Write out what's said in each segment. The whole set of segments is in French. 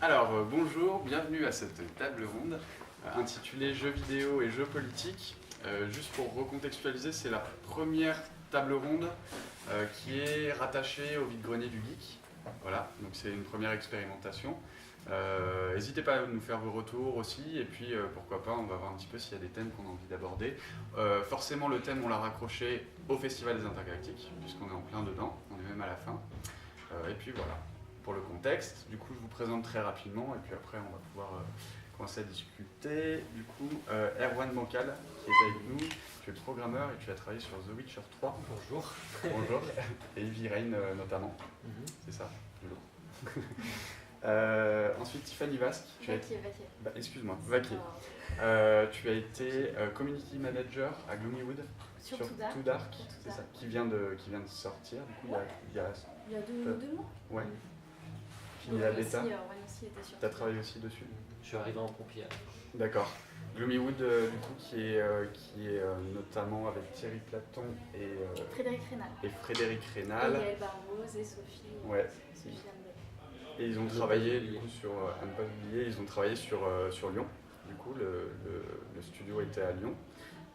Alors, bonjour, bienvenue à cette table ronde intitulée Jeux vidéo et jeux politiques. Juste pour recontextualiser, c'est la première table ronde qui est rattachée au vide-grenier du geek. Voilà, donc c'est une première expérimentation. N'hésitez pas à nous faire vos retours aussi, et puis pourquoi pas, on va voir un petit peu s'il y a des thèmes qu'on a envie d'aborder. Forcément, le thème, on l'a raccroché au Festival des Intergalactiques, puisqu'on est en plein dedans, on est même à la fin. Et puis voilà, pour le contexte. Du coup, je vous présente très rapidement, et puis après, on va pouvoir commencer à discuter. Du coup, Erwan Bancal, qui est avec nous, tu es programmeur et tu as travaillé sur The Witcher 3. Bonjour. Bonjour. Et Heavy Rain notamment. C'est ça, du lot. Ensuite, Tiffany Vasque. Excuse-moi, Vaquier. Tu as été community manager à Gloomywood Sur Too Dark, c'est ça, qui vient de sortir. Du coup, il y a deux mois. ouais. Fini la bêta. Tu as travaillé aussi dessus. Je suis arrivé en pompier. D'accord. Gloomywood, du coup, qui est notamment avec Thierry Platon et Frédéric Rénal. Et Gaël Barros et Sophie. Ouais. Sophie Lambert. Et ils ont travaillé du coup sur à ne pas oublier, ils ont travaillé sur Lyon. Du coup, le studio était à Lyon,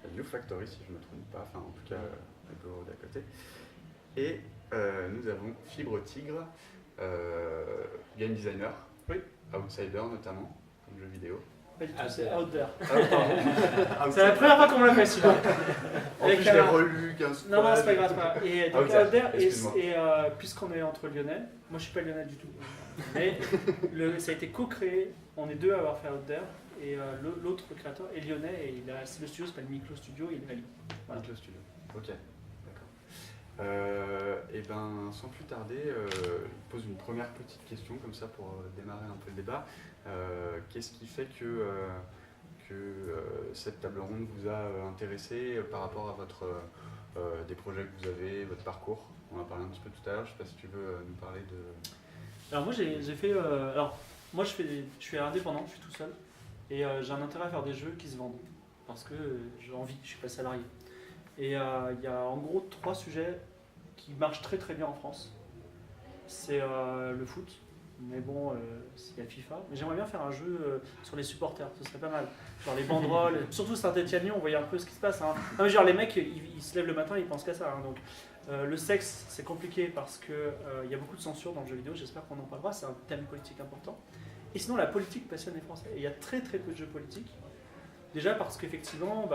à New Factory si je ne me trompe pas, enfin en tout cas un peu d'à côté. Et nous avons Fibre Tigre, game designer, oui. Outsider notamment, comme jeu vidéo. Pas du tout, c'est Out There. C'est la première fois qu'on me l'a fait celui-là. En plus, je l'ai relu 15 fois. Non, c'est pas grave, c'est pas grave. Et donc Out Out There, There, puisqu'on est entre Lyonnais, moi je suis pas Lyonnais du tout, mais ça a été co-créé, on est deux à avoir fait Out There, et l'autre créateur est lyonnais, et le studio s'appelle Miklo Studio, il est à Lyon. Voilà. Miklo Studio, ok, d'accord. Et ben, sans plus tarder, je pose une première petite question comme ça pour démarrer un peu le débat. Qu'est-ce qui fait que cette table ronde vous a intéressé par rapport à des projets que vous avez, votre parcours? On en a parlé un petit peu tout à l'heure, je ne sais pas si tu veux nous parler de... Alors moi j'ai fait... moi je suis indépendant, je suis tout seul, et j'ai un intérêt à faire des jeux qui se vendent, parce que j'ai envie, je suis pas salarié. Et il y a en gros 3 sujets qui marchent très très bien en France. C'est le foot, mais bon, il y a FIFA. Mais j'aimerais bien faire un jeu sur les supporters, ce serait pas mal. Genre les banderoles, surtout Saint-Etienne-Lyon, on voyait un peu ce qui se passe. Hein. Non, mais genre les mecs, ils se lèvent le matin, ils pensent qu'à ça. Hein. Donc le sexe, c'est compliqué parce qu'il y a beaucoup de censure dans le jeu vidéo, j'espère qu'on en parlera, c'est un thème politique important. Et sinon, la politique passionne les Français. Et il y a très très peu de jeux politiques. Déjà parce qu'effectivement,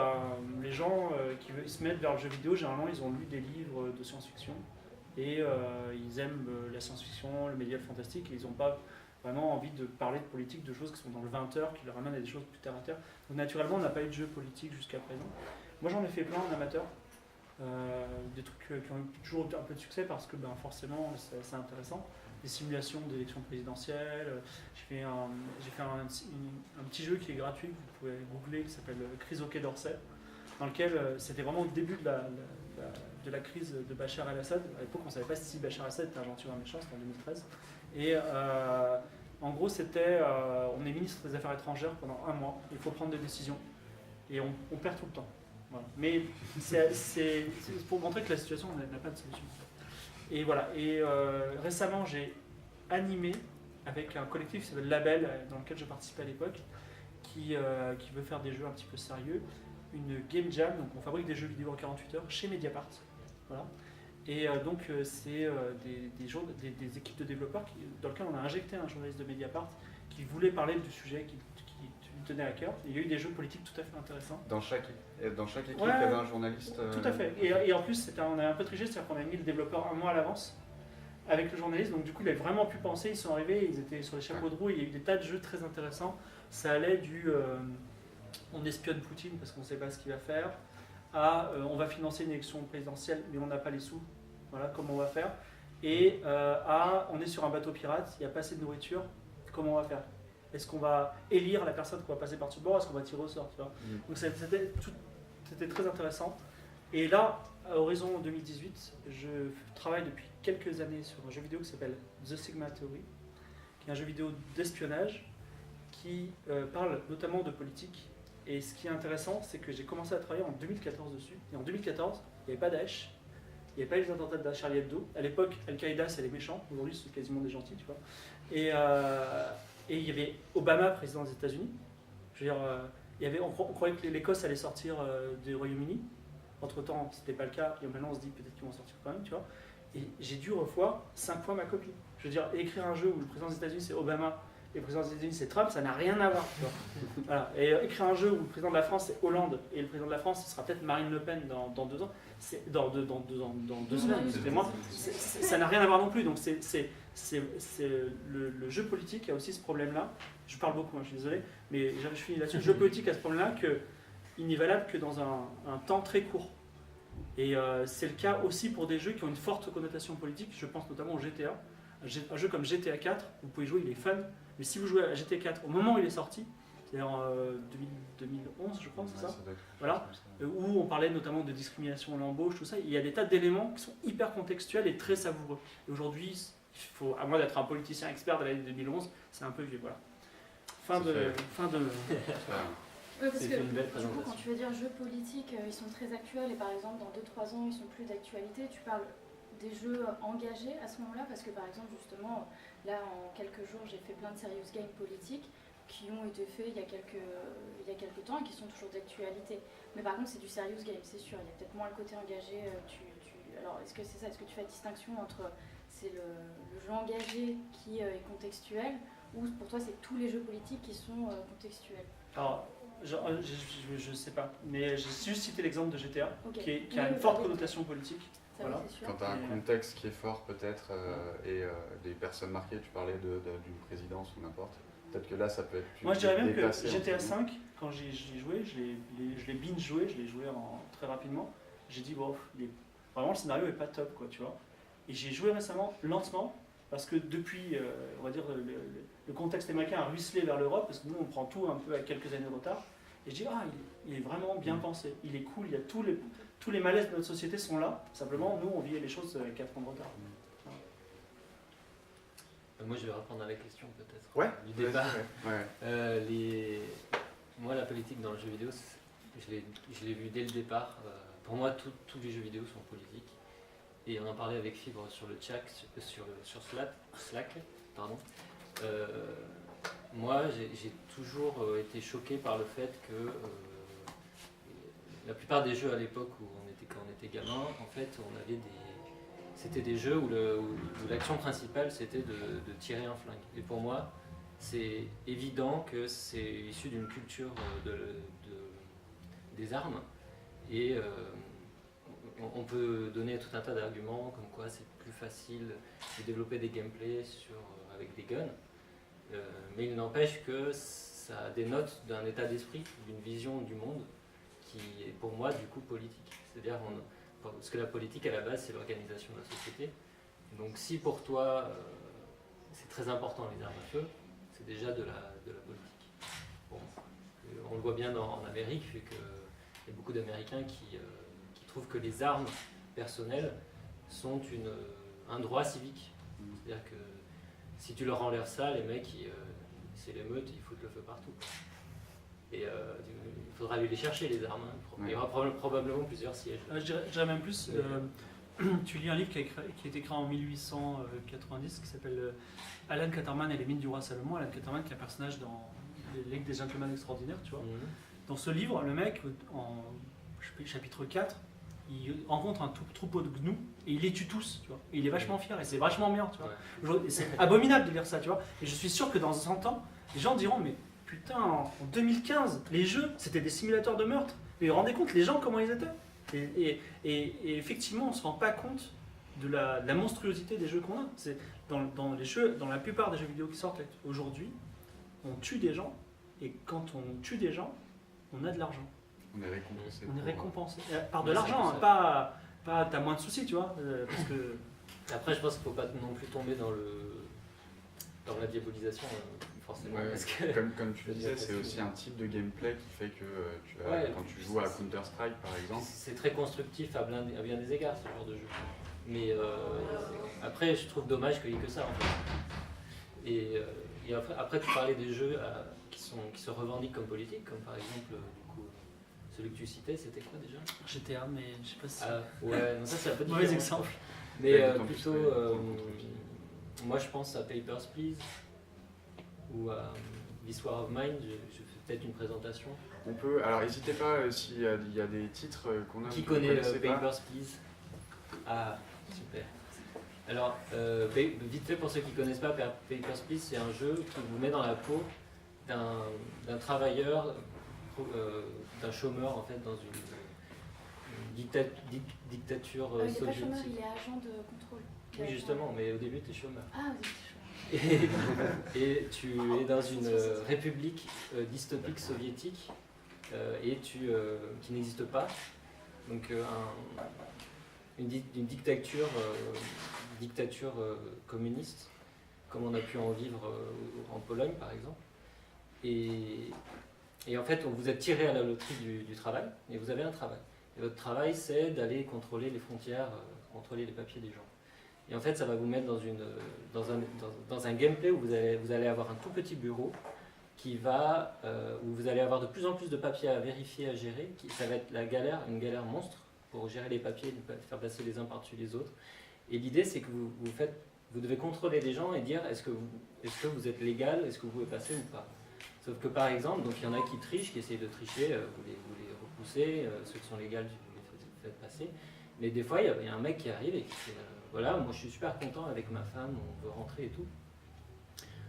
les gens qui se mettent vers le jeu vidéo, généralement, ils ont lu des livres de science-fiction. Et ils aiment la science-fiction, le médiéval fantastique, et ils n'ont pas vraiment envie de parler de politique, de choses qui sont dans le 20h, qui leur ramènent à des choses plus terre à terre. Donc naturellement, on n'a pas eu de jeu politique jusqu'à présent. Moi, j'en ai fait plein en amateur, des trucs qui ont eu toujours un peu de succès parce que forcément, c'est assez intéressant. Des simulations d'élections présidentielles. J'ai fait un petit jeu qui est gratuit, que vous pouvez googler, qui s'appelle Crise au Quai d'Orsay, dans lequel c'était vraiment au début de la crise de Bachar el-Assad. À l'époque, on ne savait pas si Bachar el-Assad était un gentil ou un méchant, c'était en 2013. Et en gros, on est ministre des Affaires étrangères pendant 1 mois, il faut prendre des décisions, et on perd tout le temps. Voilà. Mais c'est pour montrer que la situation n'a pas de solution. Et voilà. Et récemment, j'ai animé avec un collectif qui s'appelle Label, dans lequel je participais à l'époque, qui veut faire des jeux un petit peu sérieux, une game jam. Donc on fabrique des jeux vidéo en 48 heures chez Mediapart. Voilà. Et donc c'est des équipes de développeurs dans lesquelles on a injecté un journaliste de Mediapart qui voulait parler du sujet qui lui tenait à cœur. Il y a eu des jeux politiques tout à fait intéressants. Dans chaque équipe, il y avait un journaliste. Tout à fait. Et en plus, on a un peu triché, c'est-à-dire qu'on a mis le développeur 1 mois à l'avance avec le journaliste. Donc du coup, il a vraiment pu penser. Ils sont arrivés, ils étaient sur les chapeaux de roue. Il y a eu des tas de jeux très intéressants. Ça allait du on espionne Poutine parce qu'on ne sait pas ce qu'il va faire, à on va financer une élection présidentielle mais on n'a pas les sous. Voilà comment on va faire. Et à on est sur un bateau pirate, il n'y a pas assez de nourriture, comment on va faire? Est-ce qu'on va élire la personne qu'on va passer par-dessus le bord? Est-ce qu'on va tirer au sort, tu vois? Donc c'était très intéressant. Et là, à horizon 2018, je travaille depuis quelques années sur un jeu vidéo qui s'appelle The Sigma Theory, qui est un jeu vidéo d'espionnage qui parle notamment de politique. Et ce qui est intéressant, c'est que j'ai commencé à travailler en 2014 dessus. Et en 2014, il n'y avait pas Daesh, il n'y avait pas les attentats de Charlie Hebdo. À l'époque, Al-Qaïda, c'est les méchants. Aujourd'hui, c'est quasiment des gentils, tu vois. Et et il y avait Obama, président des États-Unis. Je veux dire, on croyait que l'Écosse allait sortir du Royaume-Uni. Entre-temps, c'était pas le cas, et maintenant on se dit peut-être qu'ils vont sortir quand même, tu vois. Et j'ai dû revoir 5 fois ma copie. Je veux dire, écrire un jeu où le président des États-Unis c'est Obama et le président des États-Unis c'est Trump, ça n'a rien à voir. Tu vois. Voilà. Et écrire un jeu où le président de la France c'est Hollande et le président de la France ce sera peut-être Marine Le Pen dans 2 ans, dans 2 semaines, excusez-moi, ça n'a rien à voir non plus. Donc le jeu politique a aussi ce problème-là. Je parle beaucoup, je suis désolé, mais je finis là-dessus. Le jeu politique a ce problème-là qu'il n'est valable que dans un temps très court. Et c'est le cas aussi pour des jeux qui ont une forte connotation politique. Je pense notamment au GTA. Un jeu comme GTA 4, vous pouvez jouer, il est fun. Mais si vous jouez à GTA 4 au moment où il est sorti, c'est-à-dire en 2011, je crois, c'est ça, voilà, où on parlait notamment de discrimination à l'embauche, tout ça, il y a des tas d'éléments qui sont hyper contextuels et très savoureux. Et aujourd'hui, à moins d'être un politicien expert de l'année 2011, c'est un peu vieux. Voilà. Fin de. Oui, parce que du coup, quand tu veux dire jeux politiques, ils sont très actuels et par exemple, dans 2-3 ans, ils sont plus d'actualité. Tu parles des jeux engagés à ce moment-là parce que par exemple, justement, là, en quelques jours, j'ai fait plein de serious games politiques qui ont été faits il y a quelques temps et qui sont toujours d'actualité. Mais par contre, c'est du serious game, c'est sûr. Il y a peut-être moins le côté engagé. Alors, est-ce que c'est ça? Est-ce que tu fais la distinction entre c'est le jeu engagé qui est contextuel ou pour toi, c'est tous les jeux politiques qui sont contextuels? Alors, je sais pas, mais j'ai juste cité l'exemple de GTA, Okay. qui a une forte connotation politique. Ça, voilà. c'est sûr. Quand tu as un contexte qui est fort peut-être, et des personnes marquées, tu parlais d'une présidence ou n'importe, peut-être que là ça peut être plus. Moi je dirais même que dépassé, GTA 5, quand j'y ai joué, je l'ai binge joué, je l'ai joué très rapidement, j'ai dit bon, vraiment le scénario est pas top quoi, tu vois. Et j'ai joué récemment, lentement, parce que depuis, on va dire, le contexte américain a ruisselé vers l'Europe, parce que nous on prend tout un peu avec quelques années de retard. Et je dis, il est vraiment bien pensé, il est cool, il y a tous les malaises de notre société sont là, simplement nous on vit les choses avec 4 ans de retard. Moi je vais reprendre la question peut-être du Ouais, débat. ouais. Moi la politique dans le jeu vidéo, je l'ai vu dès le départ. Pour moi tous les jeux vidéo sont politiques. Et on en parlait avec Fibre sur le chat, sur Slack. Pardon. Moi, j'ai toujours été choqué par le fait que la plupart des jeux à l'époque quand on était gamin, en fait, c'était des jeux où l'action principale c'était de tirer un flingue. Et pour moi, c'est évident que c'est issu d'une culture des armes. Et on peut donner tout un tas d'arguments comme quoi c'est plus facile de développer des gameplays avec des guns. Mais il n'empêche que ça dénote d'un état d'esprit, d'une vision du monde qui est pour moi du coup politique. C'est-à-dire parce que la politique à la base c'est l'organisation de la société. Donc si pour toi c'est très important les armes à feu, c'est déjà de la politique. Bon, on le voit bien en Amérique, vu qu'il y a beaucoup d'Américains qui trouvent que les armes personnelles sont un droit civique. C'est-à-dire que si tu leur enlèves ça, les mecs, c'est l'émeute, ils foutent le feu partout. Et il faudra aller les chercher, les armes. Il y aura probablement plusieurs sièges. Je dirais même plus, tu lis un livre qui a été écrit en 1890 qui s'appelle Alan Quatermain et les mines du roi Salomon. Alan Quatermain qui est un personnage dans les Ligue des Gentlemen Extraordinaires, tu vois. Dans ce livre, le mec, en chapitre 4, il rencontre un troupeau de gnous et il les tue tous, tu vois. Et il est vachement fier et c'est vachement bien, tu vois. Ouais. C'est abominable de lire ça, tu vois. Et je suis sûr que dans 100 ans, les gens diront, mais putain, en 2015, les jeux, c'était des simulateurs de meurtre. Et vous vous rendez compte, les gens, comment ils étaient. Et effectivement, on ne se rend pas compte de la monstruosité des jeux qu'on a. C'est dans les jeux, dans la plupart des jeux vidéo qui sortent aujourd'hui, on tue des gens, et quand on tue des gens, on a de l'argent. On est récompensé. On est récompensé. Par de l'argent, hein, pas t'as moins de soucis, tu vois. Parce que... Après, je pense qu'il ne faut pas non plus tomber dans la diabolisation, forcément. Ouais, parce que comme tu le disais, c'est aussi un type de gameplay qui fait que quand tu joues à Counter-Strike par exemple. C'est très constructif à bien des égards, ce genre de jeu. Mais après, je trouve dommage qu'il n'y ait que ça, en fait. Et après, tu parlais des jeux qui se revendiquent comme politiques, comme par exemple, celui que tu citais, c'était quoi déjà? GTA, mais je sais pas si... ouais, non, ça c'est un peu différent. Mauvais exemple. Mais plutôt, moi je pense à Papers, Please, ou This War of Mine, je fais peut-être une présentation. On peut, alors n'hésitez pas s'il y a des titres qu'on a. Qui connaît Papers, Please? Ah, super. Alors, vite fait pour ceux qui ne connaissent pas, Papers, Please, c'est un jeu qui vous met dans la peau d'un travailleur, d'un chômeur en fait, dans une dictature Il n'est pas soviétique. chômeur, il est agent de contrôle. Oui, justement, mais au début, tu es chômeur. Ah, oui, c'est chômeur. Et tu es dans une république dystopique soviétique et qui n'existe pas. Donc une dictature, communiste, comme on a pu en vivre en Pologne par exemple. Et en fait, vous êtes tiré à la loterie du travail, et vous avez un travail. Et votre travail, c'est d'aller contrôler les frontières, contrôler les papiers des gens. Et en fait, ça va vous mettre dans un gameplay où vous allez avoir un tout petit bureau où vous allez avoir de plus en plus de papiers à vérifier, à gérer. Ça va être une galère monstre pour gérer les papiers, de faire passer les uns par-dessus les autres. Et l'idée, c'est que vous devez contrôler les gens et dire est-ce que vous êtes légal, est-ce que vous pouvez passer ou pas. Sauf que par exemple, donc il y en a qui trichent, qui essayent de tricher, vous les repoussez, ceux qui sont légaux, vous les faites passer. Mais des fois, il y a un mec qui arrive et qui fait voilà, moi je suis super content avec ma femme, on veut rentrer et tout.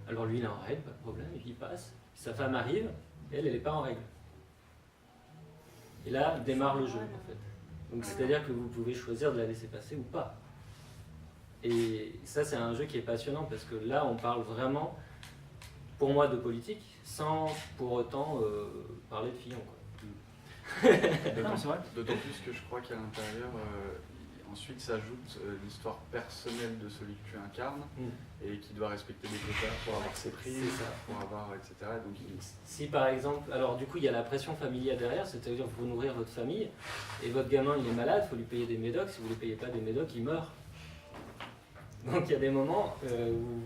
Alors lui, il est en règle, pas de problème, et puis il passe. Sa femme arrive, et elle n'est pas en règle. Et là, démarre le jeu en fait. Donc c'est-à-dire que vous pouvez choisir de la laisser passer ou pas. Et ça, c'est un jeu qui est passionnant parce que là, on parle vraiment, pour moi, de politique, sans pour autant parler de Fillon, quoi. D'autant plus que je crois qu'à l'intérieur, ensuite s'ajoute l'histoire personnelle de celui que tu incarnes et qui doit respecter des quotas pour avoir ses prises, pour avoir, etc. Donc, si par exemple, alors du coup il y a la pression familiale derrière, c'est-à-dire qu'il faut nourrir votre famille et votre gamin il est malade, il faut lui payer des médocs, si vous ne lui payez pas des médocs, il meurt. Donc il y a des moments où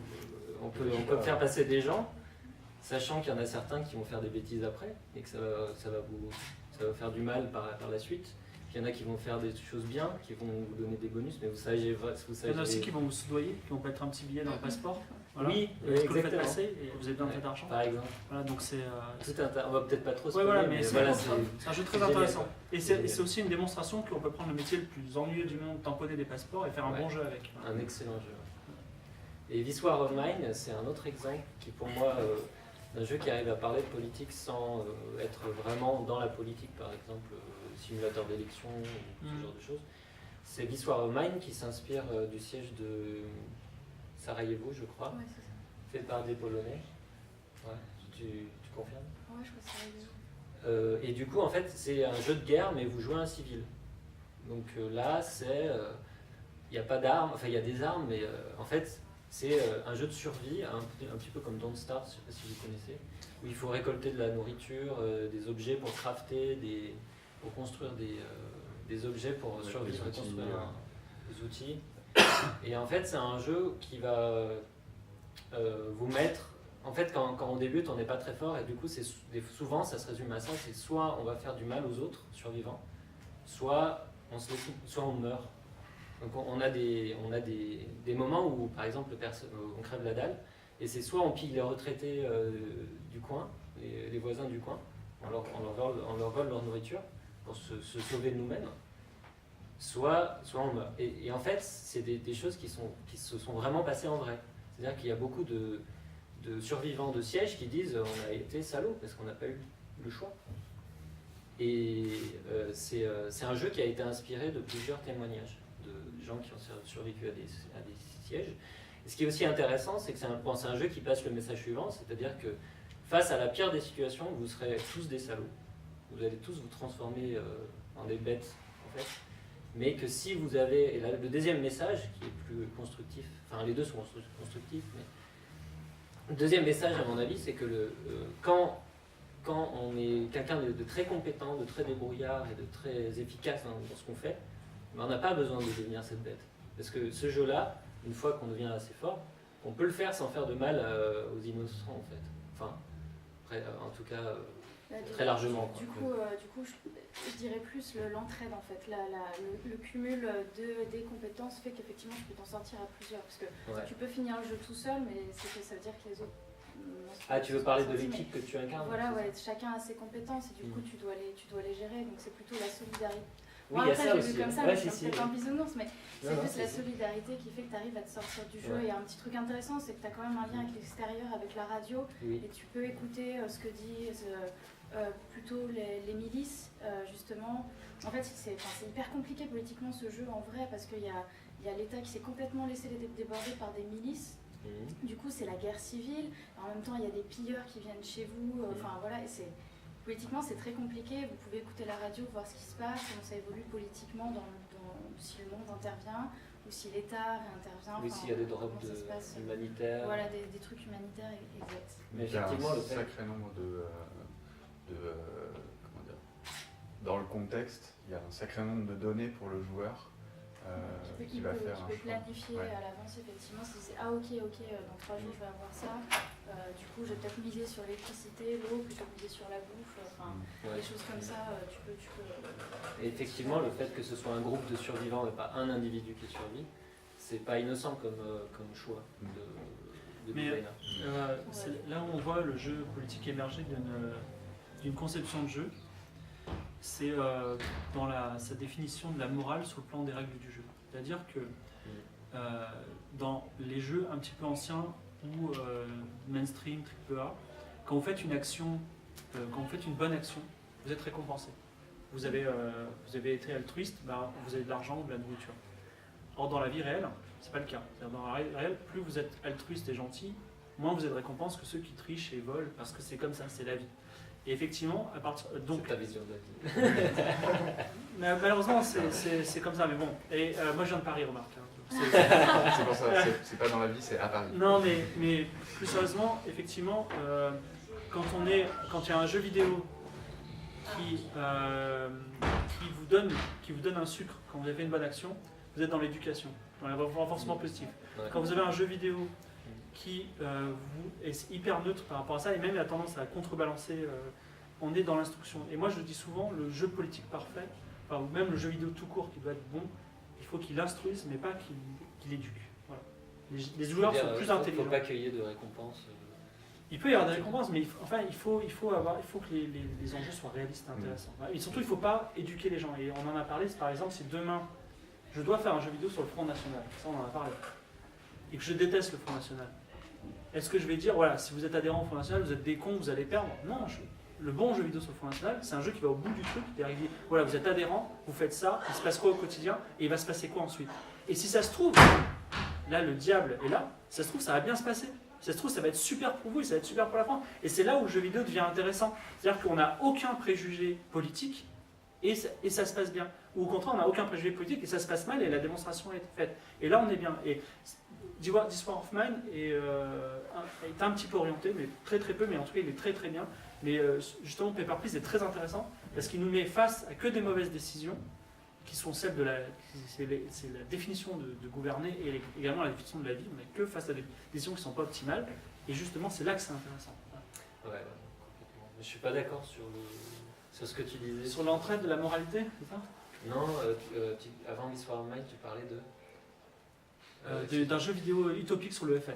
on peut faire passer des gens, sachant qu'il y en a certains qui vont faire des bêtises après et que ça va vous faire du mal par la suite. Il y en a qui vont faire des choses bien, qui vont vous donner des bonus, mais vous savez. Il y en a aussi qui vont vous soudoyer, qui vont mettre un petit billet dans le passeport. Voilà. Oui, exactement. Vous le faites passer et vous avez besoin de d'argent. Par exemple. Voilà, donc c'est. On va peut-être pas trop se voilà, mais voilà, c'est un jeu très intéressant. Et c'est aussi une démonstration qu'on peut prendre le métier le plus ennuyeux du monde, tamponner des passeports et faire un bon jeu avec. Un excellent jeu. Et This War of Mine, c'est un autre exemple qui, pour moi, d'un jeu qui arrive à parler de politique sans être vraiment dans la politique, par exemple, simulateur d'élection, ce genre de choses. C'est This War of Mine qui s'inspire du siège de Sarajevo, je crois, fait par des Polonais. Ouais, tu confirmes? Ouais, je crois que c'est Sarajevo. Et du coup, en fait, c'est un jeu de guerre, mais vous jouez un civil. Donc là, il n'y a pas d'armes, enfin il y a des armes, mais en fait, c'est un jeu de survie, un petit peu comme Don't Starve, je ne sais pas si vous connaissez, où il faut récolter de la nourriture, des objets pour crafter, pour construire des objets pour survivre, construire des outils. Et en fait, c'est un jeu qui va vous mettre... En fait, quand on débute, on n'est pas très fort, et du coup, souvent, ça se résume à ça, c'est soit on va faire du mal aux autres survivants, soit on meurt. Donc on a des moments où, par exemple, on crève la dalle, et c'est soit on pille les retraités du coin, les voisins du coin, on leur vole leur nourriture pour se sauver de nous-mêmes, soit on meurt. Et en fait, c'est des choses qui se sont vraiment passées en vrai. C'est-à-dire qu'il y a beaucoup de survivants de sièges qui disent on a été salauds parce qu'on n'a pas eu le choix. Et c'est un jeu qui a été inspiré de plusieurs témoignages de gens qui ont survécu à des sièges. Et ce qui est aussi intéressant, c'est que c'est un jeu qui passe le message suivant, c'est-à-dire que face à la pire des situations, vous serez tous des salauds. Vous allez tous vous transformer en des bêtes, en fait. Mais que si vous avez... Et là, le deuxième message, qui est plus constructif, enfin les deux sont constructifs, mais... Le deuxième message, à mon avis, c'est que quand on est quelqu'un de très compétent, de très débrouillard et de très efficace dans ce qu'on fait, ben on n'a pas besoin de devenir cette bête. Parce que ce jeu-là, une fois qu'on devient assez fort, on peut le faire sans faire de mal aux innocents, en fait. Enfin, en tout cas, très largement. Du coup, je dirais plus l'entraide, en fait. Le cumul des compétences fait qu'effectivement, tu peux t'en sortir à plusieurs. Parce que tu peux finir le jeu tout seul, mais ça veut dire que les autres Ah, tu veux parler de l'équipe que tu incarnes? Voilà, ouais, chacun a ses compétences et du coup tu dois les gérer, donc c'est plutôt la solidarité. Oui, Bon, il y a après, ça j'ai aussi. vu comme ça, Ouais, mais si, c'est si. peut-être un bisounours, mais c'est Non, plus c'est la ça. solidarité qui fait que tu arrives à te sortir du jeu. Ouais. Et un petit truc intéressant, c'est que tu as quand même un lien avec l'extérieur, avec la radio, Oui. et tu peux écouter ce que disent plutôt les milices, justement. En fait, c'est hyper compliqué politiquement ce jeu en vrai, parce qu'il y a l'État qui s'est complètement laissé déborder par des milices. Du coup, c'est la guerre civile. En même temps, il y a des pilleurs qui viennent chez vous. Enfin, voilà, et politiquement, c'est très compliqué. Vous pouvez écouter la radio, voir ce qui se passe, comment ça évolue politiquement, si le monde intervient ou si l'État réintervient. Oui, s'il y a des drops humanitaires. Voilà, des trucs humanitaires, exact. Mais effectivement, il y a un sacré nombre comment dire, dans le contexte, il y a un sacré nombre de données pour le joueur qui va faire un choix. Tu peux choix. planifier à l'avance, effectivement, si c'est ah ok, dans 3 jours je vais avoir ça, du coup je vais peut-être miser sur l'électricité, l'eau, plutôt que miser sur la bouffe, des choses comme ça, tu peux... Et effectivement, le fait que ce soit un groupe de survivants et pas un individu qui survit, c'est pas innocent comme choix de designer. C'est là où on voit le jeu politique émerger d'une conception de jeu. C'est dans sa définition de la morale sur le plan des règles du jeu. C'est-à-dire que dans les jeux un petit peu anciens ou mainstream, AAA, quand vous faites une action, quand vous faiite une bonne action, vous êtes récompensé. Vous avez été altruiste, vous avez de l'argent ou de la nourriture. Or dans la vie réelle, c'est pas le cas. C'est-à-dire, dans la vie réelle, plus vous êtes altruiste et gentil, moins vous êtes récompense que ceux qui trichent et volent, parce que c'est comme ça, c'est la vie. Et effectivement, donc, c'est ta vision de la vie. mais malheureusement, c'est comme ça. Mais bon, et moi je viens de Paris, remarque. C'est pour ça, c'est pas dans la vie, c'est à Paris. Non, mais plus sérieusement, effectivement, quand il y a un jeu vidéo qui vous donne un sucre quand vous avez fait une bonne action, vous êtes dans l'éducation, dans le renforcement positif. Ouais. Quand vous avez un jeu vidéo qui est hyper neutre par rapport à ça, et même il a tendance à contrebalancer, on est dans l'instruction. Et moi je dis souvent, le jeu politique parfait, ou même le jeu vidéo tout court qui doit être bon, il faut qu'il instruise, mais pas qu'il éduque. Voilà. Les joueurs sont plus intelligents. Il ne faut pas cueillir de récompenses. Il peut y avoir des récompenses, mais il faut que les enjeux soient réalistes et intéressants. Et surtout, il ne faut pas éduquer les gens. Et on en a parlé, par exemple, si demain, je dois faire un jeu vidéo sur le Front National, ça on en a parlé, et que je déteste le Front National, est-ce que je vais dire, voilà, si vous êtes adhérent au Front National, vous êtes des cons, vous allez perdre? Non, le bon jeu vidéo sur le Front National, c'est un jeu qui va au bout du truc, c'est-à-dire qu'il dit, voilà, vous êtes adhérent, vous faites ça, il se passe quoi au quotidien, et il va se passer quoi ensuite? Et si ça se trouve, là, le diable est là, ça se trouve, ça va bien se passer. Ça se trouve, ça va être super pour vous et ça va être super pour la France. Et c'est là où le jeu vidéo devient intéressant. C'est-à-dire qu'on n'a aucun préjugé politique et ça se passe bien. Ou au contraire, on n'a aucun préjugé politique et ça se passe mal et la démonstration est faite. Et là, on est bien. Et This War of Mine est un petit peu orienté, mais très très peu, mais en tout cas, il est très très bien. Mais justement, Paper Please est très intéressant parce qu'il nous met face à que des mauvaises décisions qui sont celles de c'est la définition de gouverner et également la définition de la vie. On n'est que face à des décisions qui ne sont pas optimales. Et justement, c'est là que c'est intéressant. Ouais, complètement. Mais je suis pas d'accord sur ce que tu disais. Sur l'entraide de la moralité, c'est ça? Non, avant This War of Mine, tu parlais d'un jeu vidéo utopique sur le FN.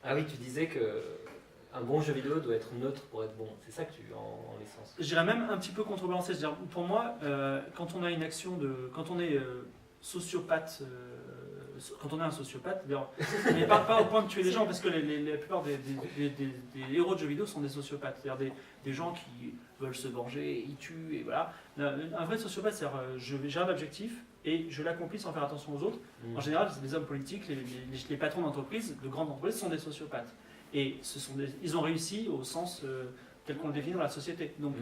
Ah oui, tu disais que un bon jeu vidéo doit être neutre pour être bon. C'est ça que tu en l'essence. Je dirais même un petit peu contrebalancé. Pour moi, quand on a une action quand on est sociopathe, quand on est un sociopathe, mais pas au point de tuer les gens, parce que la plupart des héros de jeux vidéo sont des sociopathes, c'est-à-dire des gens qui veulent se venger, ils tuent, et voilà. Un vrai sociopathe, c'est-à-dire j'ai un objectif et je l'accomplis sans faire attention aux autres. En général, les hommes politiques, les patrons d'entreprise, de grandes entreprises, sont des sociopathes. Et ils ont réussi au sens tel qu'on le définit dans la société. Donc,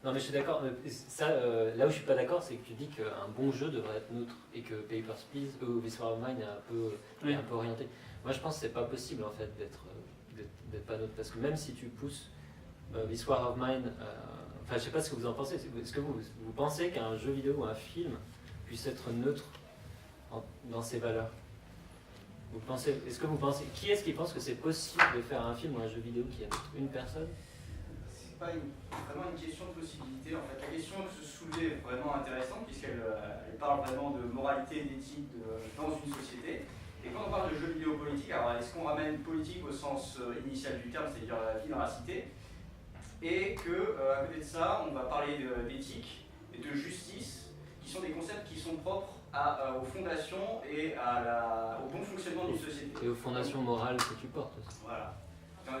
non mais je suis d'accord, là où je suis pas d'accord, c'est que tu dis qu'un bon jeu devrait être neutre et que Papers, Please ou This War of Mine est un peu orienté. Moi je pense que c'est pas possible en fait d'être pas neutre, parce que même si tu pousses This War of Mine, enfin je sais pas ce que vous en pensez, est-ce que vous pensez qu'un jeu vidéo ou un film puisse être neutre dans ses valeurs? Est-ce que vous pensez, qui est-ce qui pense que c'est possible de faire un film ou un jeu vidéo qui est neutre? Une personne? C'est pas vraiment une question de possibilité. En fait, la question que se soulevait est vraiment intéressante puisqu'elle parle vraiment de moralité et d'éthique dans une société. Et quand on parle de jeux vidéo politique, politique. Alors, est-ce qu'on ramène politique au sens initial du terme, c'est-à-dire la vie dans la cité, et qu'à côté de ça, on va parler d'éthique et de justice, qui sont des concepts qui sont propres aux fondations et au bon fonctionnement d'une société. Et aux fondations morales que tu portes aussi. Voilà. Quand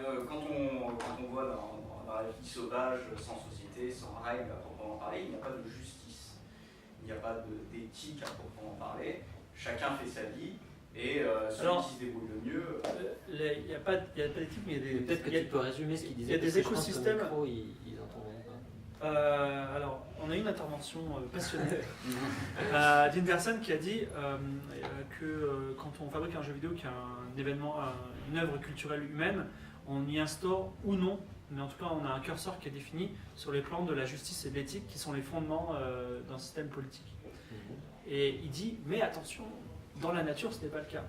on voit dans la vie sauvage, sans société, sans règles à proprement parler, il n'y a pas de justice, il n'y a pas d'éthique à proprement parler. Chacun fait sa vie et celui qui se débrouille le mieux. Il n'y a pas d'éthique, mais il y a des. Peut-être que tu peux résumer ce qu'il disait. Il y a des écosystèmes. Ils entendront pas. Alors, on a eu une intervention passionnée d'une personne qui a dit que quand on fabrique un jeu vidéo qui est un événement, une œuvre culturelle humaine, on y instaure ou non, mais en tout cas on a un curseur qui est défini sur les plans de la justice et de l'éthique qui sont les fondements d'un système politique. Et il dit, mais attention, dans la nature ce n'est pas le cas.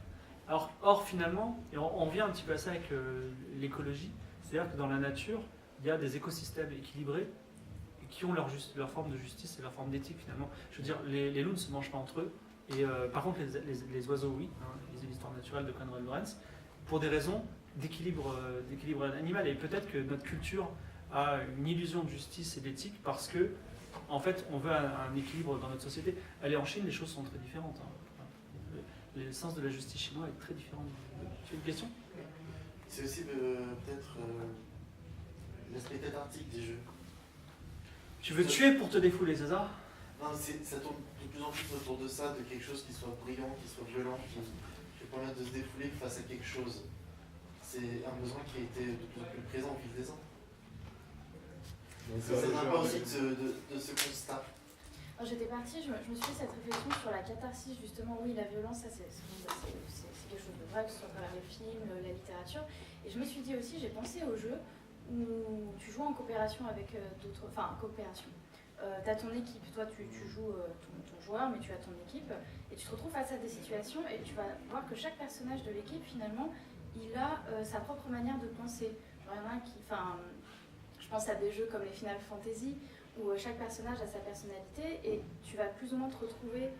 Or finalement, et on revient un petit peu à ça avec l'écologie, c'est-à-dire que dans la nature, il y a des écosystèmes équilibrés qui ont leur forme de justice et leur forme d'éthique finalement. Je veux dire, les loups ne se mangent pas entre eux, et par contre les oiseaux oui, hein, les histoires naturelles de Conrad Lorenz, pour des raisons d'équilibre animal. Et peut-être que notre culture a une illusion de justice et d'éthique parce que, en fait, on veut un équilibre dans notre société. Allez, en Chine, les choses sont très différentes. Hein. Le sens de la justice chinois est très différent. Tu as une question ? C'est aussi peut-être l'aspect cathartique des jeux. Tu veux tuer pour te défouler, c'est ça ? Non, ça tourne de plus en plus autour de ça, de quelque chose qui soit brillant, qui soit violent, qui permette de se défouler face à quelque chose. C'est un besoin qui a été de plus en plus présent au fil des ans. Ça n'a pas aussi de ce constat. J'étais partie, je me suis fait cette réflexion sur la catharsis, justement. Oui, la violence, ça c'est quelque chose de vrai, que ce soit par les films, la littérature. Et je me suis dit aussi, j'ai pensé aux jeux où tu joues en coopération avec d'autres. Enfin, coopération. Tu as ton équipe, toi tu joues ton joueur, mais tu as ton équipe, et tu te retrouves face à des situations, et tu vas voir que chaque personnage de l'équipe, finalement, il a sa propre manière de penser. Genre, il y en a qui, je pense à des jeux comme les Final Fantasy, où chaque personnage a sa personnalité, et tu vas plus ou moins te retrouver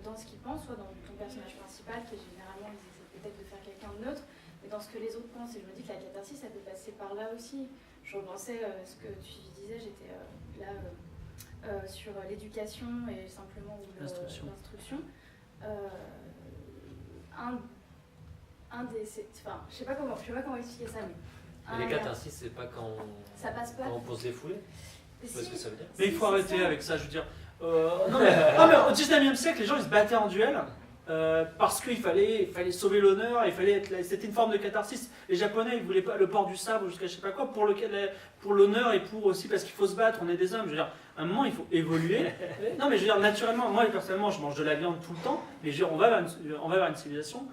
dans ce qu'il pense, soit dans ton personnage principal, qui est généralement, ils essaient peut-être de faire quelqu'un de neutre, mais dans ce que les autres pensent. Et je me dis que la catharsis, ça peut passer par là aussi. Je repensais ce que tu disais, j'étais là sur l'éducation et simplement l'instruction. Je sais pas comment expliquer ça, mais les catharsis, c'est pas quand ça passe pas. Quand on peut se défouler. C'est ce que ça veut dire. Mais il faut arrêter avec ça, je veux dire. Non, mais au 19e siècle, les gens ils se battaient en duel parce qu'il fallait sauver l'honneur, c'était une forme de catharsis. Les Japonais ils voulaient pas le port du sabre jusqu'à je sais pas quoi pour l'honneur et pour aussi parce qu'il faut se battre, on est des hommes. Je veux dire, à un moment il faut évoluer. Non mais je veux dire, naturellement, moi personnellement je mange de la viande tout le temps, mais je veux dire, on va vers une civilisation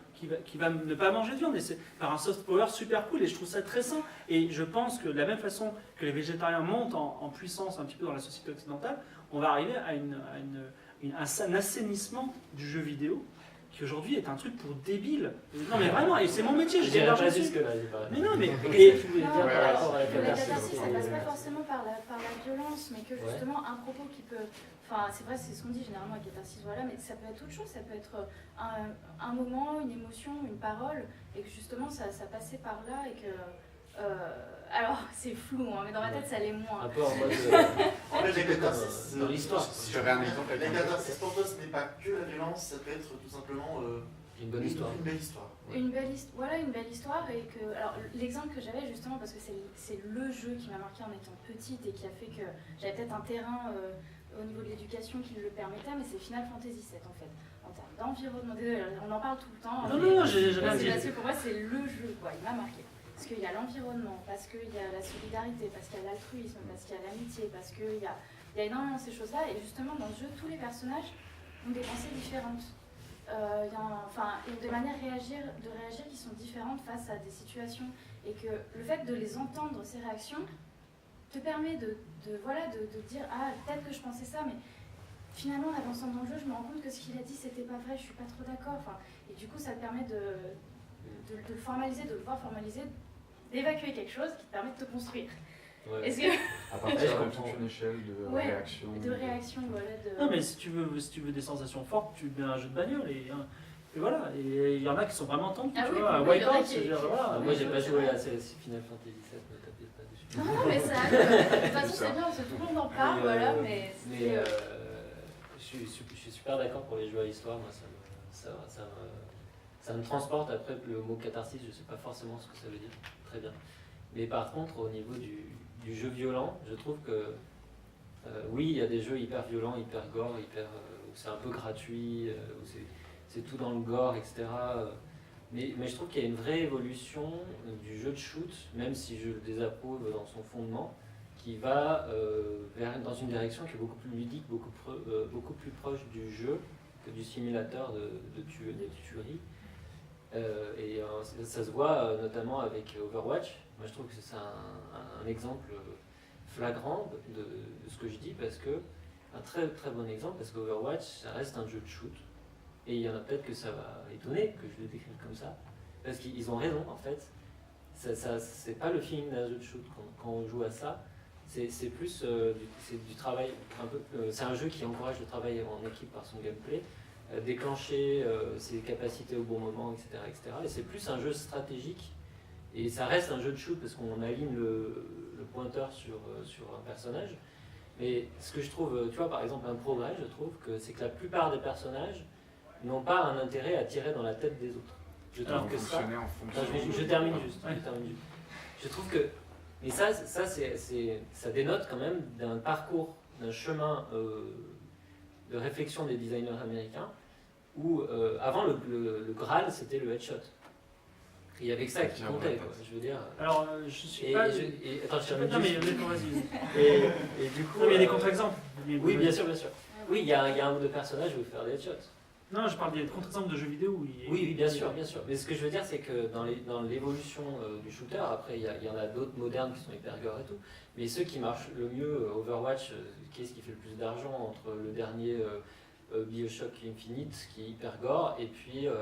qui va ne pas manger de viande, et c'est par un soft power super cool, et je trouve ça très sain. Et je pense que de la même façon que les végétariens montent en puissance un petit peu dans la société occidentale, on va arriver à un assainissement du jeu vidéo qui aujourd'hui est un truc pour débiles. Non mais vraiment, et c'est mon métier, je dirais pas jusque là. Mais non, mais qu'est-ce que tu voulais dire Non, par rapport à la que la catharsis catharsis, ça passe pas forcément par la violence, mais que justement un propos qui peut. Enfin, c'est vrai, c'est ce qu'on dit généralement la catharsis, voilà, mais ça peut être autre chose, ça peut être un moment, une émotion, une parole, et que justement ça passait par là, et que. Alors, c'est flou, hein, mais dans ma tête, ça l'est moins. Un peu en mode. En fait, la catharsis, dans l'histoire. Si j'aurais un exemple avec la catharsis pour toi, ce n'est pas que la violence, ça peut être tout simplement une bonne histoire. Une belle histoire. Ouais. Une belle histoire, et que. Alors, l'exemple que j'avais justement, parce que c'est le jeu qui m'a marqué en étant petite et qui a fait que j'avais peut-être un terrain au niveau de l'éducation qui le permettait, mais c'est Final Fantasy VII en fait. En termes d'environnement, on en parle tout le temps. Non, j'ai rien dit. Parce que pour moi, c'est le jeu, quoi, il m'a marqué. Parce qu'il y a l'environnement, parce qu'il y a la solidarité, parce qu'il y a l'altruisme, parce qu'il y a l'amitié, parce qu'il y a énormément de ces choses-là. Et justement, dans le jeu, tous les personnages ont des pensées différentes. Ils ont des manières de réagir qui sont différentes face à des situations. Et que le fait de les entendre, ces réactions, te permet de dire « Ah, peut-être que je pensais ça, mais finalement, en avançant dans le jeu, je me rends compte que ce qu'il a dit, c'était pas vrai, je suis pas trop d'accord. » Et du coup, ça te permet de le formaliser, de le voir formaliser, d'évacuer quelque chose qui te permet de te construire. Ouais. Est-ce que... À partir de toute une échelle de réaction. De réaction, voilà. Non, mais si tu veux des sensations fortes, tu mets un jeu de bagnole. Et voilà, et il y en a qui sont vraiment tendus, Ah tu oui, vois, à oui, il y en a Wipeout, qui- c'est genre, voilà. Moi, j'ai pas joué à Final Fantasy VII, ne tapez pas dessus. Non, mais ça arrive. De toute façon, C'est ça. c'est bien, parce que tout le monde en parle, Mais, voilà, mais Mais c'est. je suis super d'accord pour les jeux à histoire, moi ça me transporte. Après le mot catharsis, je sais pas forcément ce que ça veut dire, très bien. Mais par contre au niveau du jeu violent, je trouve que oui il y a des jeux hyper violents, hyper gore, où c'est un peu gratuit, où c'est tout dans le gore, etc. Mais je trouve qu'il y a une vraie évolution du jeu de shoot, même si je le désapprouve dans son fondement, qui va dans une direction qui est beaucoup plus ludique, beaucoup plus proche du jeu que du simulateur de tuerie. Ça se voit notamment avec Overwatch. Moi je trouve que c'est un exemple flagrant de ce que je dis, parce que un très très bon exemple, parce qu'Overwatch ça reste un jeu de shoot, et il y en a peut-être que ça va étonner que je le décrive comme ça, parce qu'ils ont raison en fait. C'est pas le feeling d'un jeu de shoot quand on joue à ça. C'est plus du travail un peu. C'est un jeu qui encourage le travail en équipe par son gameplay, déclencher ses capacités au bon moment, etc., etc. Et c'est plus un jeu stratégique. Et ça reste un jeu de shoot parce qu'on aligne le pointeur sur un personnage. Mais ce que je trouve, tu vois, par exemple, un progrès, je trouve que c'est que la plupart des personnages n'ont pas un intérêt à tirer dans la tête des autres. Je trouve que ça. Fonctionner en fonction. Attends, je termine juste. Je trouve que. Mais ça dénote quand même d'un parcours, d'un chemin de réflexion des designers américains où avant le Graal c'était le headshot. Et il y avait que ça qui comptait, quoi. Je veux dire. Alors, je suis pas. Attends, je termine Non, mais juste. vas-y. Et du coup. Non, mais il y a des contre-exemples. Oui, bien sûr, bien sûr. Oui, il y a un ou deux personnages où il faut faire des headshots. Non, je parle des contre-exemples de jeux vidéo où Oui, bien sûr, bien sûr. Mais ce que je veux dire, c'est que dans l'évolution du shooter, après, il y en a d'autres modernes qui sont hyper gore et tout, mais ceux qui marchent le mieux, Overwatch, qu'est-ce qui fait le plus d'argent entre le dernier BioShock Infinite, qui est hyper gore, et puis un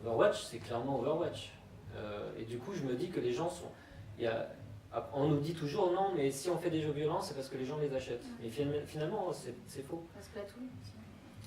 Overwatch, c'est clairement Overwatch. Et du coup, je me dis que les gens sont... On nous dit toujours non, mais si on fait des jeux violents, c'est parce que les gens les achètent. Mais finalement, c'est faux. Splatoon aussi.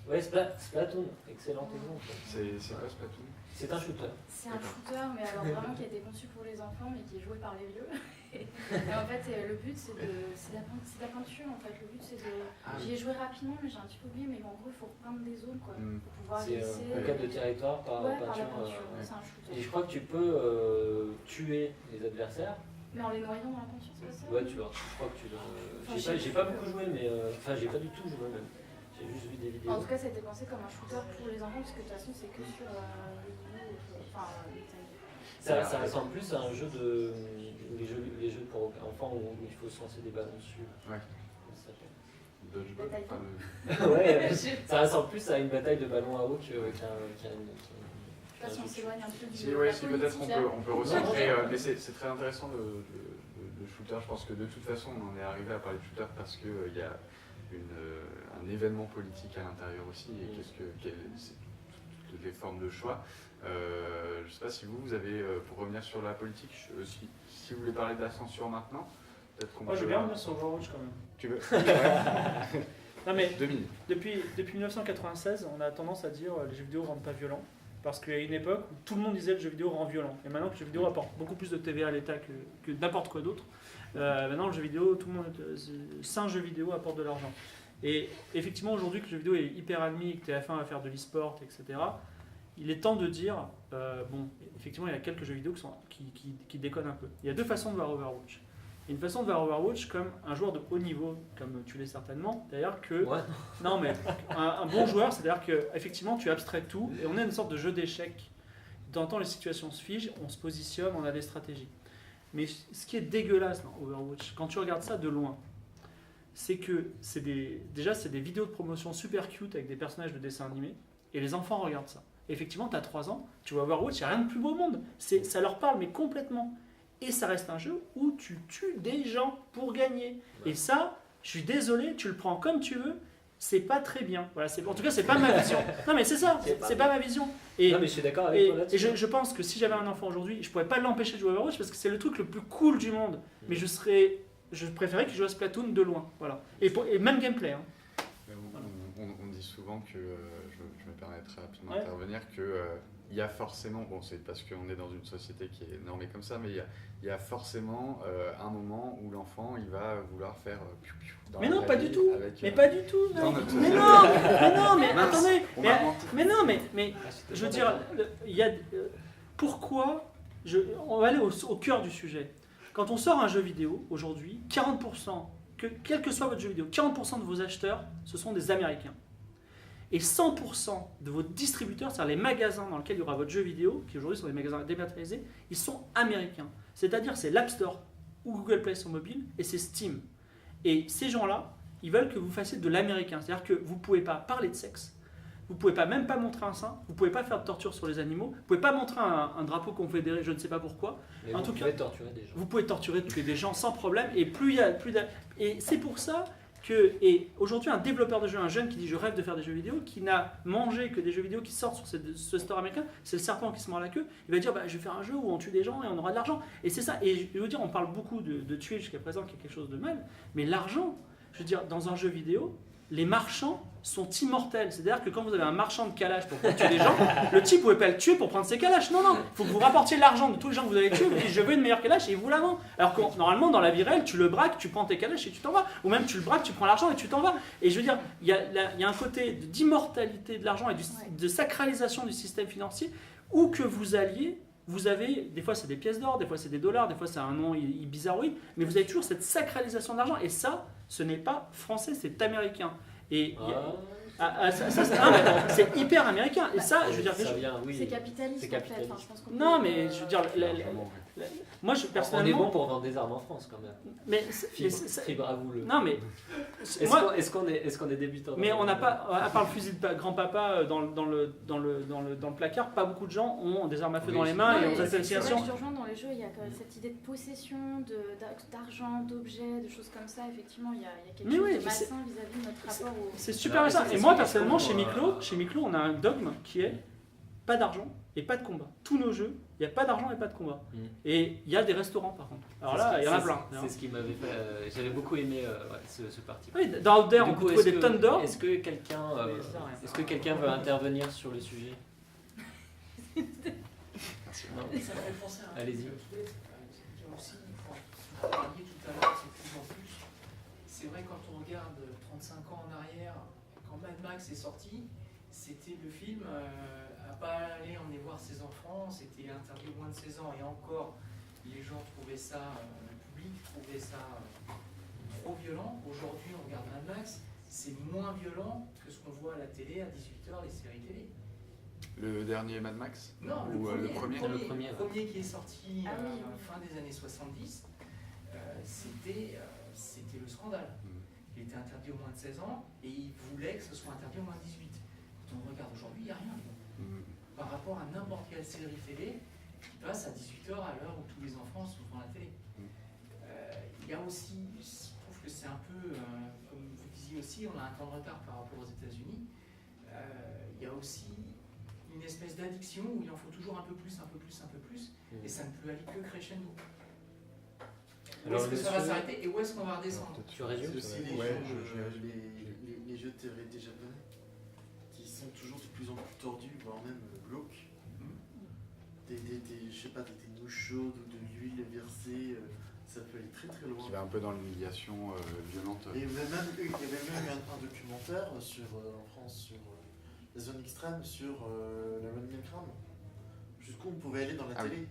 Ouais, Splatoon, excellent exemple. C'est quoi Splatoon? C'est un shooter. C'est un shooter, mais alors vraiment qui a été conçu pour les enfants, mais qui est joué par les vieux. Et en fait, le but, c'est de la peinture. En fait, le but, c'est de. J'y ai joué rapidement, mais j'ai un petit peu oublié. Mais en gros, il faut repeindre des zones, quoi, pour pouvoir C'est glisser. conquête de territoire par Ouais, par la peinture. peinture. C'est un shooter. Et je crois que tu peux tuer les adversaires. Mais en les noyant dans la peinture, c'est pas ça? Ouais, je crois que tu Enfin, j'ai pas beaucoup joué, mais. Enfin, j'ai pas du tout joué même. J'ai juste vu des vidéos. En tout cas, ça a été pensé comme un shooter pour les enfants, parce que de toute façon, c'est que sur enfin, Ça ressemble plus à un jeu de. Les jeux pour enfants où il faut se lancer des ballons dessus. Ouais. Comment ça s'appelle? Dodgeball. Bataille. Enfin, Ouais, ça ressemble plus à une bataille de ballons à eau qu'à une. de toute façon, on s'éloigne un peu du. Si, ouais, si peut-être politique, on peut recentrer, mais c'est très intéressant le shooter. Je pense que de toute façon on en est arrivé à parler de shooter parce qu'il y a un événement politique à l'intérieur aussi, et c'est toutes les formes de choix. Je ne sais pas si vous avez, pour revenir sur la politique, si vous voulez parler de la censure maintenant, peut-être qu'on Moi, je veux bien revenir sur Overwatch quand même. Tu veux Non, mais 2 minutes. depuis 1996, on a tendance à dire les jeux vidéo rendent pas violents. Parce qu'il y a une époque où tout le monde disait que le jeu vidéo rend violent. Et maintenant que le jeu vidéo apporte beaucoup plus de TVA à l'État que n'importe quoi d'autre, maintenant le jeu vidéo, tout le monde, 5 jeux vidéo apportent de l'argent. Et effectivement, aujourd'hui que le jeu vidéo est hyper admis et que TF1 va faire de l'e-sport, etc., il est temps de dire, bon, effectivement, il y a quelques jeux vidéo qui déconnent un peu. Il y a deux façons de voir Overwatch. Il y a une façon de voir Overwatch comme un joueur de haut niveau, comme tu l'es certainement, c'est-à-dire que... Ouais. Non, mais un bon joueur, c'est-à-dire qu'effectivement, tu abstrais tout, et on est une sorte de jeu d'échecs. De temps en temps, les situations se figent, on se positionne, on a des stratégies. Mais ce qui est dégueulasse dans Overwatch, quand tu regardes ça de loin, c'est que c'est des vidéos de promotion super cute avec des personnages de dessins animés, et les enfants regardent ça. Et effectivement, tu as 3 ans, tu vois Overwatch, il n'y a rien de plus beau au monde. Ça leur parle, mais complètement. Et ça reste un jeu où tu tues des gens pour gagner. Ouais. Et ça, je suis désolé, tu le prends comme tu veux, c'est pas très bien. Voilà, en tout cas, c'est pas ma vision. Non, mais c'est ça, c'est pas ma vision. Et, non, mais je suis d'accord avec toi là-dessus. Et je pense que si j'avais un enfant aujourd'hui, je pourrais pas l'empêcher de jouer à Overwatch parce que c'est le truc le plus cool du monde. Mais je préférais qu'il joue à Splatoon de loin. Voilà. Et même gameplay. Hein. On dit dit souvent que, je me permettrai rapidement Ouais. d'intervenir, que il y a forcément, bon c'est parce qu'on est dans une société qui est normée comme ça, mais il y a forcément un moment où l'enfant il va vouloir faire piou piou dans Mais la non, vraie pas vie du tout. avec, Mais pas du tout. dans mec. notre Mais société. non, mais Mince, attendez. on m'a menti. Mais non, mais Ah, c'est je veux tellement dire, d'accord. il y a pourquoi on va aller au cœur du sujet. Quand on sort un jeu vidéo aujourd'hui, 40%, quel que soit votre jeu vidéo, 40% de vos acheteurs, ce sont des Américains. Et 100% de vos distributeurs, c'est-à-dire les magasins dans lesquels il y aura votre jeu vidéo, qui aujourd'hui sont des magasins dématérialisés, ils sont américains. C'est-à-dire c'est l'App Store ou Google Play sur mobile et c'est Steam. Et ces gens-là, ils veulent que vous fassiez de l'américain. C'est-à-dire que vous ne pouvez pas parler de sexe, vous ne pouvez pas, même pas montrer un sein, vous ne pouvez pas faire de torture sur les animaux, vous ne pouvez pas montrer un drapeau confédéré, je ne sais pas pourquoi. Mais En vous tout pouvez cas, torturer des gens. Vous pouvez torturer, tuer des gens sans problème, et plus il y a et c'est pour ça que, et aujourd'hui un développeur de jeux, un jeune qui dit je rêve de faire des jeux vidéo, qui n'a mangé que des jeux vidéo qui sortent sur ce store américain, c'est le serpent qui se mord la queue, il va dire bah, je vais faire un jeu où on tue des gens et on aura de l'argent. Et c'est ça, et je veux dire, on parle beaucoup de tuer jusqu'à présent, qui est quelque chose de mal, mais l'argent, je veux dire, dans un jeu vidéo, les marchands sont immortels. C'est-à-dire que quand vous avez un marchand de calages pour tuer des gens, le type, vous ne pouvez pas le tuer pour prendre ses calages. Non, non, il faut que vous rapportiez l'argent de tous les gens que vous avez tués, vous dites je veux une meilleure calage et il vous la vend. Alors que normalement, dans la vie réelle, tu le braques, tu prends tes calages et tu t'en vas. Ou même tu le braques, tu prends l'argent et tu t'en vas. Et je veux dire, il y a un côté d'immortalité de l'argent et de sacralisation du système financier où que vous alliez. Vous avez, des fois c'est des pièces d'or, des fois c'est des dollars, des fois c'est un nom bizarroïde, mais vous avez toujours cette sacralisation de l'argent. Et ça, ce n'est pas français, c'est américain. Et c'est hyper américain. Et ça, je veux dire, ça vient, oui. C'est capitaliste C'est en fait. capitaliste. Enfin, je pense qu'on non, peut- mais je veux dire, moi, On est personnellement, bon pour vendre des armes en France quand même. mais Fibre à vous le. non, mais moi, Est-ce qu'on est débutant? mais on n'a pas, à part le fusil de grand-papa dans le placard, pas beaucoup de gens ont des armes à feu Oui, dans les c'est mains Ouais, et ont et cette c'est vrai situation. que je rejoins dans les jeux, il y a quand même cette idée de possession, d'argent, d'objets, de choses comme ça. Effectivement, il y a quelque Mais chose oui, de mais malsain vis-à-vis de notre rapport au. C'est super Alors, malsain. est-ce Et moi, que- personnellement, est-ce qu'on- chez Miklo, on a un dogme qui est pas d'argent et pas de combat. Tous nos jeux, il n'y a pas d'argent et pas de combat. Mm. Et il y a des restaurants par contre. Alors là, il y en a plein. C'est ce qui m'avait fait. J'avais beaucoup aimé ce parti. Oui, dans Outder, Du on coup, peut trouver des tonnes d'or. Est-ce que quelqu'un veut intervenir sur le sujet? Non. Ça me fait penser à un Allez-y. truc qui est aussi, vous parliez tout à l'heure, c'est de plus en plus. C'est vrai, quand on regarde 35 ans en arrière, quand Mad Max est sorti, c'était le film à pas aller emmener voir ses enfants, c'était interdit aux moins de 16 ans, et encore, les gens trouvaient ça, le public trouvait ça trop violent. Aujourd'hui, on regarde Mad Max, c'est moins violent que ce qu'on voit à la télé à 18h, les séries télé. Le dernier Mad Max? Non, Ou, le premier. le premier qui est sorti Ah oui, oui. fin des années 70, c'était le scandale. Il était interdit aux moins de 16 ans et il voulait que ce soit interdit aux moins de 18. Quand on regarde aujourd'hui, il n'y a rien. Par rapport à n'importe quelle série télé qui passe à 18h à l'heure où tous les enfants sont devant la télé. Il y a aussi, je trouve que c'est un peu, comme vous disiez aussi, on a un temps de retard par rapport aux États-Unis. Il y a aussi une espèce d'addiction où il en faut toujours un peu plus, un peu plus, un peu plus, et ça ne peut aller que crescendo. Où est-ce que ça va s'arrêter et où est-ce qu'on va redescendre? Tu résumes? C'est aussi les, Ouais, les jeux de TRT japonais qui sont toujours de plus en plus tordus, voire même glauques. Je sais pas, des nouilles chaudes ou de l'huile versée, ça peut aller très très loin. Qui va un peu dans l'humiliation violente. Et il y avait même eu un documentaire en France sur la zone extrême, sur la Running Crime. Jusqu'où on pouvait aller dans la Ah oui. télé.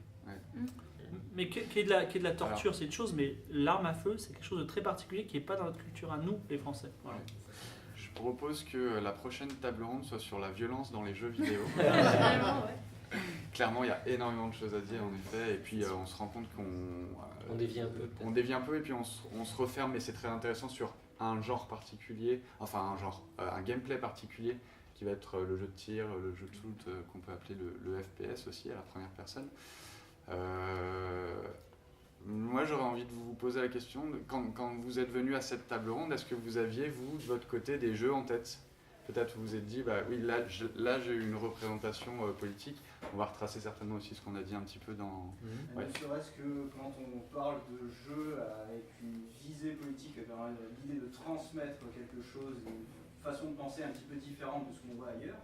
Mais qu'il y ait de la torture, c'est une chose, mais l'arme à feu, c'est quelque chose de très particulier qui n'est pas dans notre culture à nous, les Français. Voilà. Je propose que la prochaine table ronde soit sur la violence dans les jeux vidéo. Vraiment, ouais. Clairement, il y a énormément de choses à dire en effet, et puis on se rend compte qu'on On dévie un peu. on dévie un peu, et puis on se referme, mais c'est très intéressant sur un genre particulier, enfin un gameplay particulier, qui va être le jeu de tir, le jeu de shoot, qu'on peut appeler le FPS aussi, à la première personne. Moi, j'aurais envie de vous poser la question, quand vous êtes venu à cette table ronde, est-ce que vous aviez, vous, de votre côté, des jeux en tête? Peut-être vous vous êtes dit, bah oui, là j'ai eu une représentation politique. On va retracer certainement aussi ce qu'on a dit un petit peu dans... Ouais. Ne serait-ce que quand on parle de jeu avec une visée politique, l'idée de transmettre quelque chose, façon de penser un petit peu différente de ce qu'on voit ailleurs.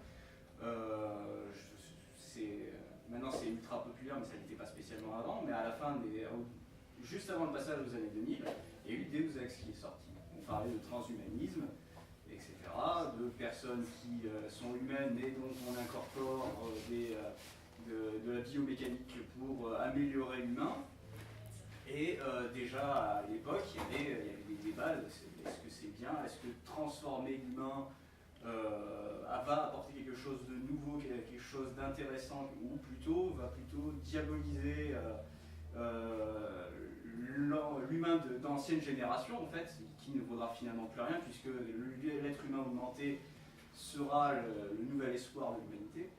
Maintenant c'est ultra populaire, mais ça n'était pas spécialement avant. Mais à la fin, juste avant le passage aux années 2000, il y a eu Deus Ex qui est sorti. On parlait de transhumanisme, etc. De personnes qui sont humaines et donc on incorpore de la biomécanique pour améliorer l'humain. Et déjà à l'époque, il y avait des débats. Est-ce que c'est bien? Est-ce que transformer l'humain va apporter quelque chose de nouveau, quelque chose d'intéressant, ou plutôt va diaboliser l'humain d'ancienne génération, en fait, qui ne vaudra finalement plus rien, puisque l'être humain augmenté sera le nouvel espoir de l'humanité.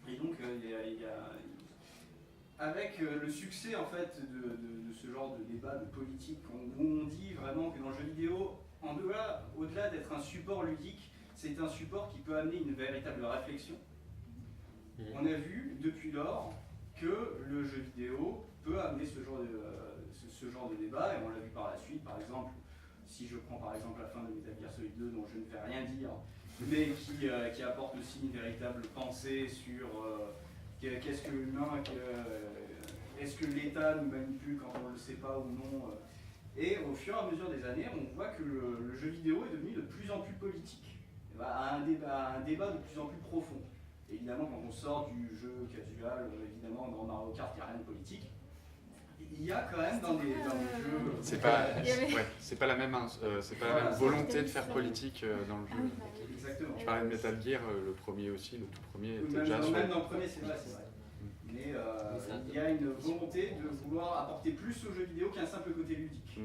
Et donc, avec le succès en fait de ce genre de débat de politique, où on dit vraiment que dans le jeu vidéo, au-delà d'être un support ludique, c'est un support qui peut amener une véritable réflexion. On a vu depuis lors que le jeu vidéo peut amener ce genre de débat, et on l'a vu par la suite. Par exemple, si je prends par exemple la fin de Metal Gear Solid 2, dont je ne vais rien dire, mais qui apporte aussi une véritable pensée sur qu'est-ce que l'humain, est-ce que l'État nous manipule quand on ne le sait pas ou non. Et au fur et à mesure des années, on voit que le jeu vidéo est devenu de plus en plus politique, à un débat de plus en plus profond. Évidemment, quand on sort du jeu casual, évidemment, dans Mario Kart, il n'y a rien de politique. Il y a quand même dans les jeux... C'est pas la même volonté de faire politique dans le jeu. Exactement. Je parlais de Metal Gear, le premier aussi, le tout premier était Même déjà dans le premier, c'est vrai. Mais il y a une volonté de vouloir apporter plus au jeu vidéo qu'un simple côté ludique.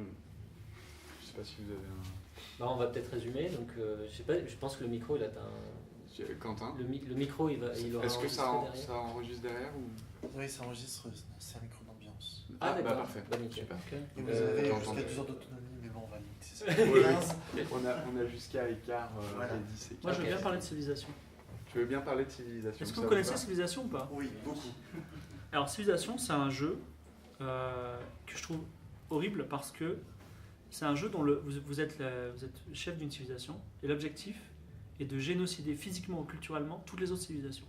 Je sais pas si vous avez un... Bah, on va peut-être résumer. Donc, je sais pas, je pense que le micro, il atteint. Quentin, le micro, il aura. est-ce que ça derrière. enregistre derrière ou... Oui, ça enregistre, c'est un micro d'ambiance. Ah, d'accord. Parfait. Bah, nickel. Super. Okay. Et vous avez t'entends. jusqu'à 2 heures d'autonomie, mais bon, on va limiter ça. Oui. On a jusqu'à écart Voilà. les 10 et Moi, je veux bien Ok. parler de civilisation. Tu veux bien parler de civilisation? Est-ce que ça vous vous connaissez va Civilisation ou pas? Oui, beaucoup. Alors, Civilisation, c'est un jeu que je trouve horrible parce que c'est un jeu dont vous êtes chef d'une civilisation et l'objectif est de génocider physiquement ou culturellement toutes les autres civilisations.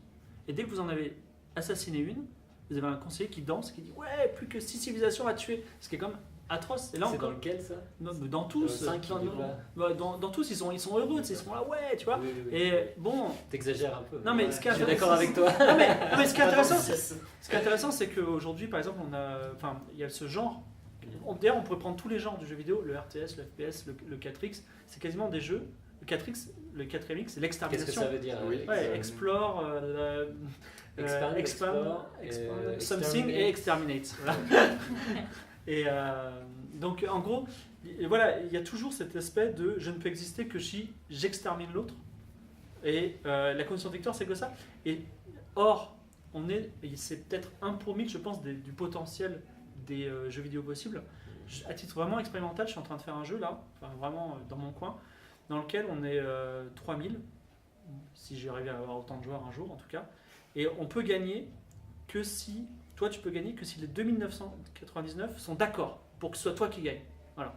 Et dès que vous en avez assassiné une, vous avez un conseiller qui danse, qui dit « Ouais, plus que 6 civilisations à tuer !» Ce qui est comme atroce. Et là, C'est encore, dans lequel ça? non, mais dans tous, 5 dans tous, ils sont heureux, ils sont là, ouais, tu vois. Oui. Et bon, T'exagères un peu. non mais Ouais. ce qui est Je suis intéressant, d'accord avec toi. non, mais ce qui est intéressant, c'est qu'aujourd'hui, par exemple, il y a ce genre. D'ailleurs, on pourrait prendre tous les genres du jeu vidéo, le RTS, le FPS, le 4X, c'est quasiment des jeux. Le 4X, le 4MX, c'est l'extermination. Qu'est-ce que ça veut dire? Oui. Ouais, explore, expand, something et exterminate. Voilà. Et donc, en gros, voilà, il y a toujours cet aspect de je ne peux exister que si j'extermine l'autre. Et la condition de victoire, c'est que ça. Et or, c'est peut-être 1 pour 1000, je pense, du potentiel des jeux vidéo possibles. À titre vraiment expérimental, je suis en train de faire un jeu là, enfin, vraiment dans mon coin, dans lequel on est 3000, si j'ai arrivé à avoir autant de joueurs un jour en tout cas, et on peut gagner que si, toi tu peux gagner que si les 2999 sont d'accord pour que ce soit toi qui gagne. Voilà.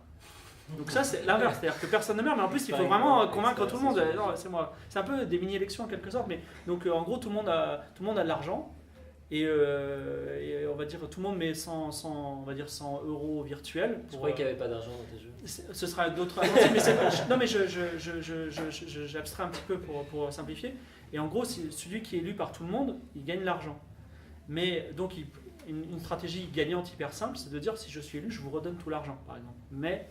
Donc ça c'est l'inverse, c'est-à-dire que personne ne meurt, mais en plus il faut vraiment convaincre tout le monde. Non, c'est moi. C'est un peu des mini-élections en quelque sorte, mais donc en gros tout le monde a de l'argent. Et on va dire tout le monde met 100 € virtuels. Je croyais qu'il n'y avait pas d'argent dans tes jeux. Ce sera d'autres. Non mais j'abstrais un petit peu pour simplifier. Et en gros, celui qui est élu par tout le monde, il gagne l'argent. Mais donc une stratégie gagnante hyper simple, c'est de dire si je suis élu, je vous redonne tout l'argent, par exemple. Mais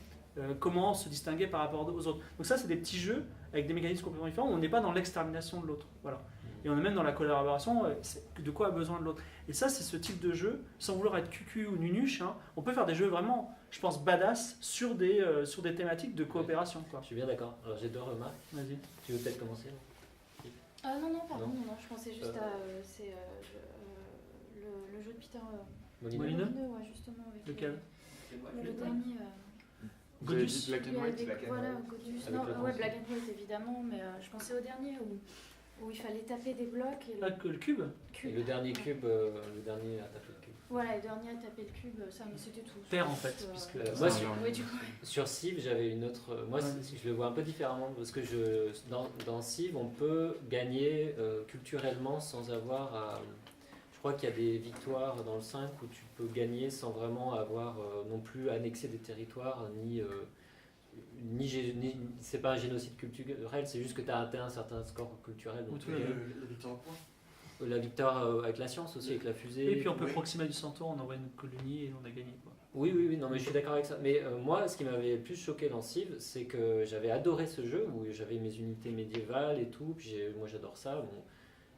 comment se distinguer par rapport aux autres? Donc ça, c'est des petits jeux avec des mécanismes complètement différents. On n'est pas dans l'extermination de l'autre. Voilà. Et on est même dans la collaboration, de quoi a besoin de l'autre. Et ça, c'est ce type de jeu, sans vouloir être cucu ou nunuche, hein, on peut faire des jeux vraiment, je pense, badass sur des thématiques de coopération. Quoi. Je suis bien d'accord. Alors j'ai 2 remarques. Vas-y. Tu veux peut-être commencer? Non, pardon, Non. non, je pensais juste à le jeu de Peter Molineux ouais, justement. Avec Lequel? le dernier. Vous avez dit Godus. Black and White? Voilà, Godus. Avec Non, le ouais, bronze. Black and White évidemment, mais je pensais au dernier où où il fallait taper des blocs et Ah, que le cube. Et cube. le dernier cube, le dernier a tapé le cube. Voilà, le dernier à taper le cube, ça, mais c'était tout. Terre en fait. Euh, Puisque Moi, C'est un sur, Oui, du coup. sur Civ, j'avais une autre. Moi, Ouais. je le vois un peu différemment parce que dans Civ, on peut gagner culturellement sans avoir à. Je crois qu'il y a des victoires dans le 5 où tu peux gagner sans vraiment avoir non plus annexé des territoires, c'est pas un génocide culturel, c'est juste que tu as atteint un certain score culturel. Donc, Oui, La victoire au point. la victoire avec la science aussi, avec la fusée. Et puis on peut Oui. Proxima du Centaure, on envoie une colonie et on a gagné. Quoi. Oui, non, mais je suis d'accord avec ça. Mais moi, ce qui m'avait le plus choqué dans Civ, c'est que j'avais adoré ce jeu où j'avais mes unités médiévales et tout. Puis moi, j'adore ça. Bon.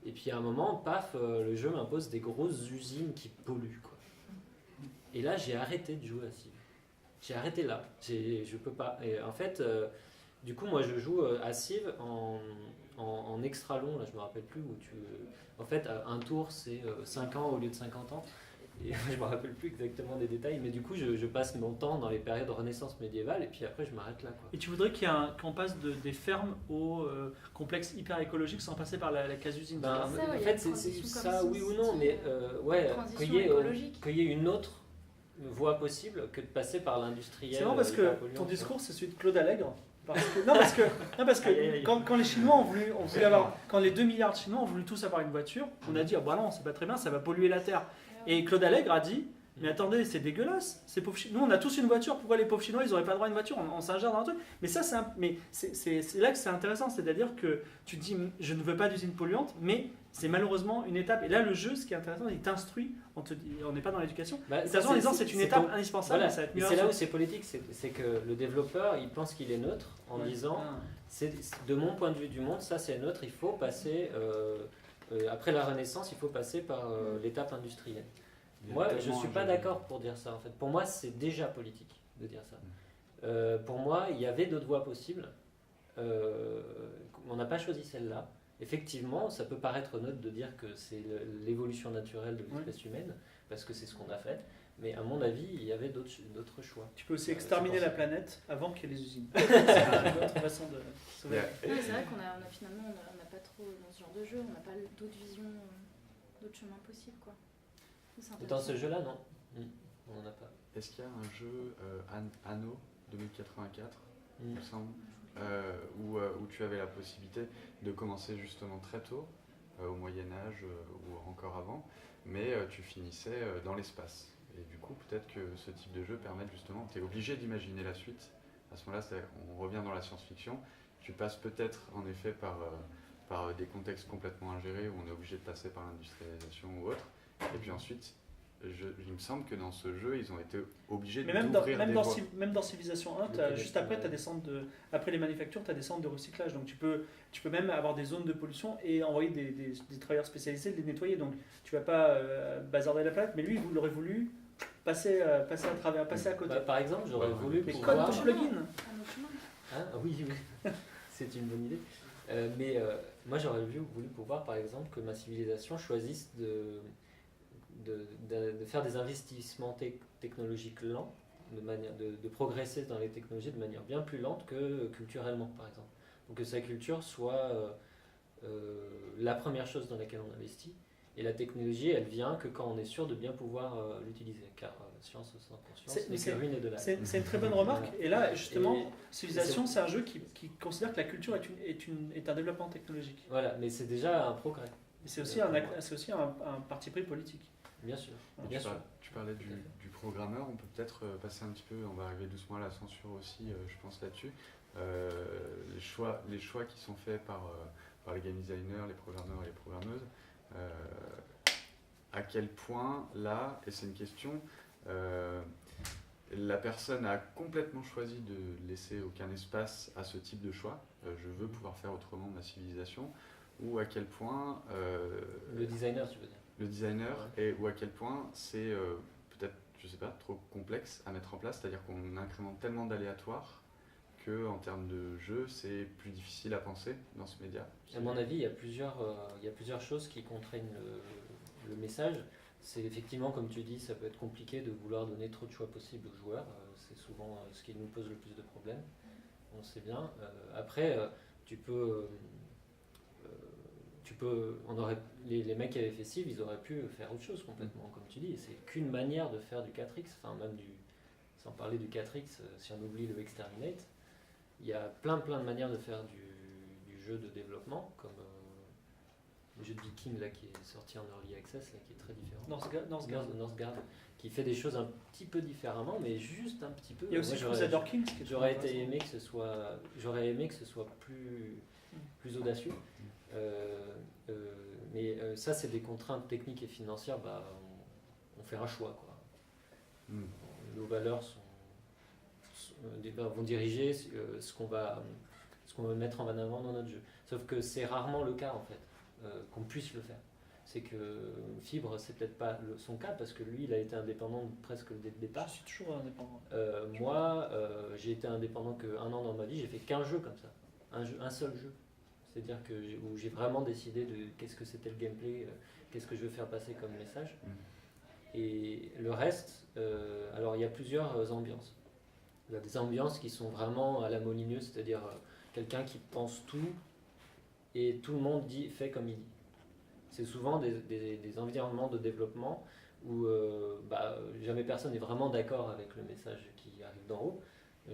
Et puis à un moment, paf, le jeu m'impose des grosses usines qui polluent, quoi. Et là, j'ai arrêté de jouer à Civ. J'ai arrêté là. Je peux pas. Et en fait, du coup, moi, je joue à Civ en extra long. Là, je me rappelle plus où tu. En fait, un tour, c'est 5 ans au lieu de 50 ans. Et je me rappelle plus exactement des détails, mais du coup, je passe mon temps dans les périodes de renaissance médiévale, et puis après, je m'arrête là, quoi. Et tu voudrais qu'on passe des fermes au complexe hyper écologique sans passer par la case usine. Ben, Ça, ouais, en il y a fait, une c'est transition ça, comme oui ou SimCity, non, mais ouais, transition écologique. qu'il y ait une autre voie possible que de passer par l'industriel. C'est marrant parce hyper que polluant, ton tu discours c'est celui de Claude Allègre. Non, parce que Aïe, aïe, aïe. quand les Chinois ont voulu avoir, quand les 2 milliards de Chinois ont voulu tous avoir une voiture, on a dit ah bah non c'est pas très bien, ça va polluer la terre. Et Claude Allègre a dit mais attendez c'est dégueulasse, ces pauvres Chinois, nous on a tous une voiture, pourquoi les pauvres Chinois ils auraient pas le droit à une voiture, on s'ingère dans un truc. Mais ça c'est là que c'est intéressant, c'est-à-dire que tu te dis je ne veux pas d'usine polluante, mais c'est malheureusement une étape. Et là le jeu ce qui est intéressant, il t'instruit, on n'est pas dans l'éducation. Bah, De toute façon, en disant c'est une étape indispensable. Voilà. Ça va être Et mieux c'est là où ensuite. c'est politique, c'est que le développeur, il pense qu'il est neutre en Ouais. disant, Ah. de mon point de vue du monde, ça c'est neutre, il faut passer, après la Renaissance, il faut passer par l'étape industrielle. Il y a Moi, je tellement suis un pas jeu- d'accord pour dire ça en fait. Pour moi, c'est déjà politique de dire ça. Pour moi, il y avait d'autres voies possibles. On n'a pas choisi celle-là. Effectivement, ça peut paraître neutre de dire que c'est l'évolution naturelle de l'espèce humaine, parce que c'est ce qu'on a fait. Mais à mon avis, il y avait d'autres choix. Tu peux aussi C'est exterminer pour ça. la planète avant qu'il y ait les usines. C'est une autre façon de sauver. Yeah. Ouais, c'est vrai qu'on a finalement, on n'a pas trop, dans ce genre de jeu, on n'a pas d'autres visions, d'autres chemins possibles, quoi. C'est Dans intéressant. ce jeu-là, non. On n'en a pas. Est-ce qu'il y a un jeu Anno 2084, il me semble, où tu avais la possibilité de commencer justement très tôt, au Moyen-Âge ou encore avant, mais tu finissais dans l'espace. Et du coup, peut-être que ce type de jeu permet justement, tu es obligé d'imaginer la suite. À ce moment-là, on revient dans la science-fiction. Tu passes peut-être en effet par des contextes complètement ingérés où on est obligé de passer par l'industrialisation ou autre. Et puis ensuite, il me semble que dans ce jeu, ils ont été obligés Mais même dans, d'ouvrir des voies. même dans Civilization 1, juste après, tu as des centres après les manufactures, tu as des centres de recyclage. Donc tu peux même avoir des zones de pollution et envoyer des travailleurs spécialisés les nettoyer. Donc tu vas pas bazarder la planète, mais lui, il aurait voulu passer à travers, passer à côté. Bah, par exemple, j'aurais voulu mais pouvoir... code ton plugin. À nos chemins. Hein, oui, c'est une bonne idée. Moi, j'aurais voulu pouvoir, par exemple, que ma civilisation choisisse de faire des investissements technologiques lents, de progresser dans les technologies de manière bien plus lente que culturellement, par exemple. Donc que sa culture soit la première chose dans laquelle on investit, et la technologie, elle vient que quand on est sûr de bien pouvoir l'utiliser, car science sans conscience n'est que ruine et de l'âme. C'est une très bonne remarque. Et là, justement, Et- Civilization, c'est un jeu qui considère que la culture est un développement technologique. Voilà, mais c'est déjà un progrès, Et c'est aussi un parti pris politique. bien sûr. Tu Bien sûr. Tu parlais du programmeur, on peut peut-être passer un petit peu, on va arriver doucement à la censure aussi, je pense là-dessus. Les choix qui sont faits par les game designers, les programmeurs et les programmeuses, à quel point là, et c'est une question, la personne a complètement choisi de laisser aucun espace à ce type de choix, je veux pouvoir faire autrement ma civilisation, ou à quel point Le designer, tu veux dire. le designer, ou à quel point c'est peut-être, je sais pas, trop complexe à mettre en place, c'est-à-dire qu'on incrémente tellement d'aléatoires que en termes de jeu, c'est plus difficile à penser dans ce média. À mon avis, il y a plusieurs choses qui contraignent le message. C'est effectivement, comme tu dis, ça peut être compliqué de vouloir donner trop de choix possibles aux joueurs. C'est souvent ce qui nous pose le plus de problèmes. On sait bien. Après, tu peux les mecs qui avaient fait Civ, ils auraient pu faire autre chose complètement, comme tu dis. C'est qu'une manière de faire du 4X, enfin même sans parler du 4X, si on oublie le Exterminate, il y a plein de manières de faire du jeu de développement, comme le jeu de Viking là, qui est sorti en Early Access, là, qui est très différent. Northgard, qui fait des choses un petit peu différemment, mais juste un petit peu. Il y a aussi Crusader Kings. J'aurais aimé que ce soit plus audacieux. Mais ça, c'est des contraintes techniques et financières. On fait un choix, quoi. Nos valeurs vont diriger ce qu'on va mettre en avant dans notre jeu. Sauf que c'est rarement le cas, en fait, qu'on puisse le faire. C'est que Fibre, c'est peut-être pas son cas, parce que lui, il a été indépendant presque dès le départ. Je suis toujours indépendant. Moi, j'ai été indépendant qu'un an dans ma vie, j'ai fait qu'un jeu comme ça. Un seul jeu. C'est-à-dire où j'ai vraiment décidé de qu'est-ce que c'était le gameplay, qu'est-ce que je veux faire passer comme message. Et le reste, alors il y a plusieurs ambiances. Il y a des ambiances qui sont vraiment à la Molineux, c'est-à-dire quelqu'un qui pense tout et tout le monde fait comme il dit. C'est souvent des environnements de développement où jamais personne n'est vraiment d'accord avec le message qui arrive d'en haut,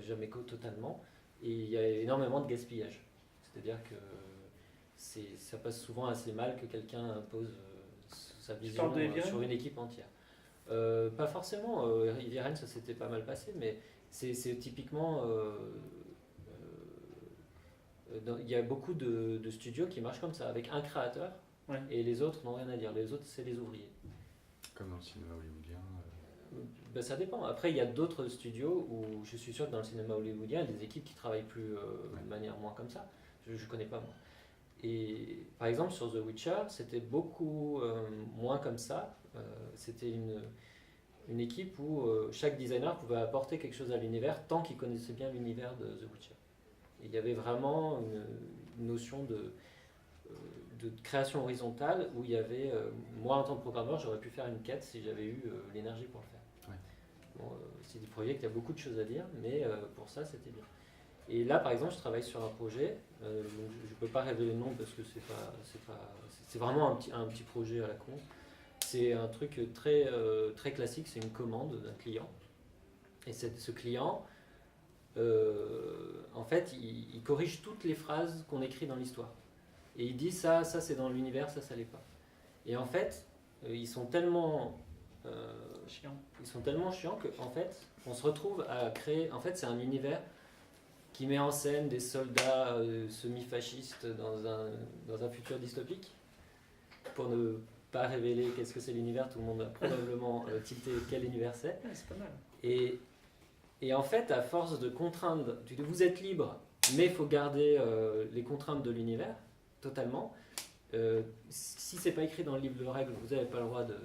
jamais totalement, et il y a énormément de gaspillage. C'est-à-dire que ça passe souvent assez mal que quelqu'un impose sa vision sur une équipe entière. Pas forcément, Rivieren ça s'était pas mal passé, mais c'est typiquement... il y a beaucoup de studios qui marchent comme ça, avec un créateur, et les autres n'ont rien à dire. Les autres, c'est les ouvriers. Comme dans le cinéma hollywoodien Ça dépend. Après, il y a d'autres studios où je suis sûr que dans le cinéma hollywoodien, il y a des équipes qui travaillent plus de manière moins comme ça. Je ne connais pas moi. Et par exemple, sur The Witcher, c'était beaucoup moins comme ça. C'était une équipe où chaque designer pouvait apporter quelque chose à l'univers tant qu'il connaissait bien l'univers de The Witcher. Et il y avait vraiment une notion de création horizontale où il y avait, moi en tant que programmeur, j'aurais pu faire une quête si j'avais eu l'énergie pour le faire. Ouais. Bon, c'est des projets qui a beaucoup de choses à dire, mais pour ça c'était bien. Et là par exemple je travaille sur un projet, je ne peux pas révéler le nom parce que c'est vraiment un petit projet à la con. C'est un truc très, très classique, c'est une commande d'un client. Et ce client, en fait, il corrige toutes les phrases qu'on écrit dans l'histoire. Et il dit ça c'est dans l'univers, ça l'est pas. Et en fait, ils sont tellement chiants que en fait, on se retrouve à créer. En fait, c'est un univers qui met en scène des soldats semi-fascistes dans un futur dystopique. Pour ne pas révéler qu'est-ce que c'est l'univers, tout le monde a probablement tilté quel univers c'est. Ouais, c'est pas mal. Et en fait, à force de contraindre, vous êtes libre, mais il faut garder les contraintes de l'univers, totalement. Si c'est pas écrit dans le livre de règles, vous n'avez pas le droit de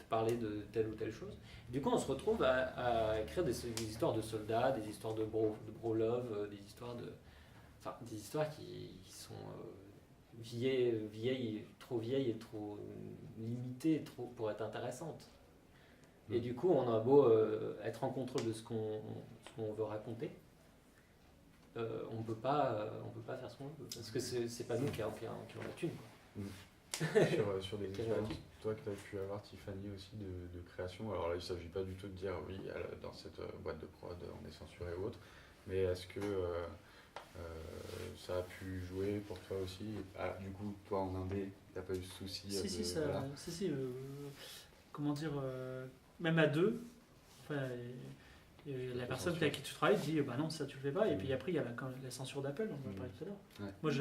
parler de telle ou telle chose. Du coup, on se retrouve à écrire des histoires de soldats, des histoires de bro-love, des histoires qui sont vieilles, trop vieilles et trop limitées pour être intéressantes. Et du coup, on a beau être en contrôle de ce qu'on veut raconter, on peut pas faire ce qu'on veut, parce que c'est pas nous qui avons la thune. sur des expériences, toi que tu as pu avoir, Tiffany, aussi de création. Alors là, il ne s'agit pas du tout de dire oui, dans cette boîte de prod, on est censuré ou autre, mais est-ce que ça a pu jouer pour toi aussi? Du coup, toi en Indé, tu n'as pas eu de soucis? Comment dire, même à deux, la personne avec qui tu travailles dit bah non, ça tu le fais pas. Et puis après, il y a la censure d'Apple, dont je parlais tout à l'heure. Ouais. Moi,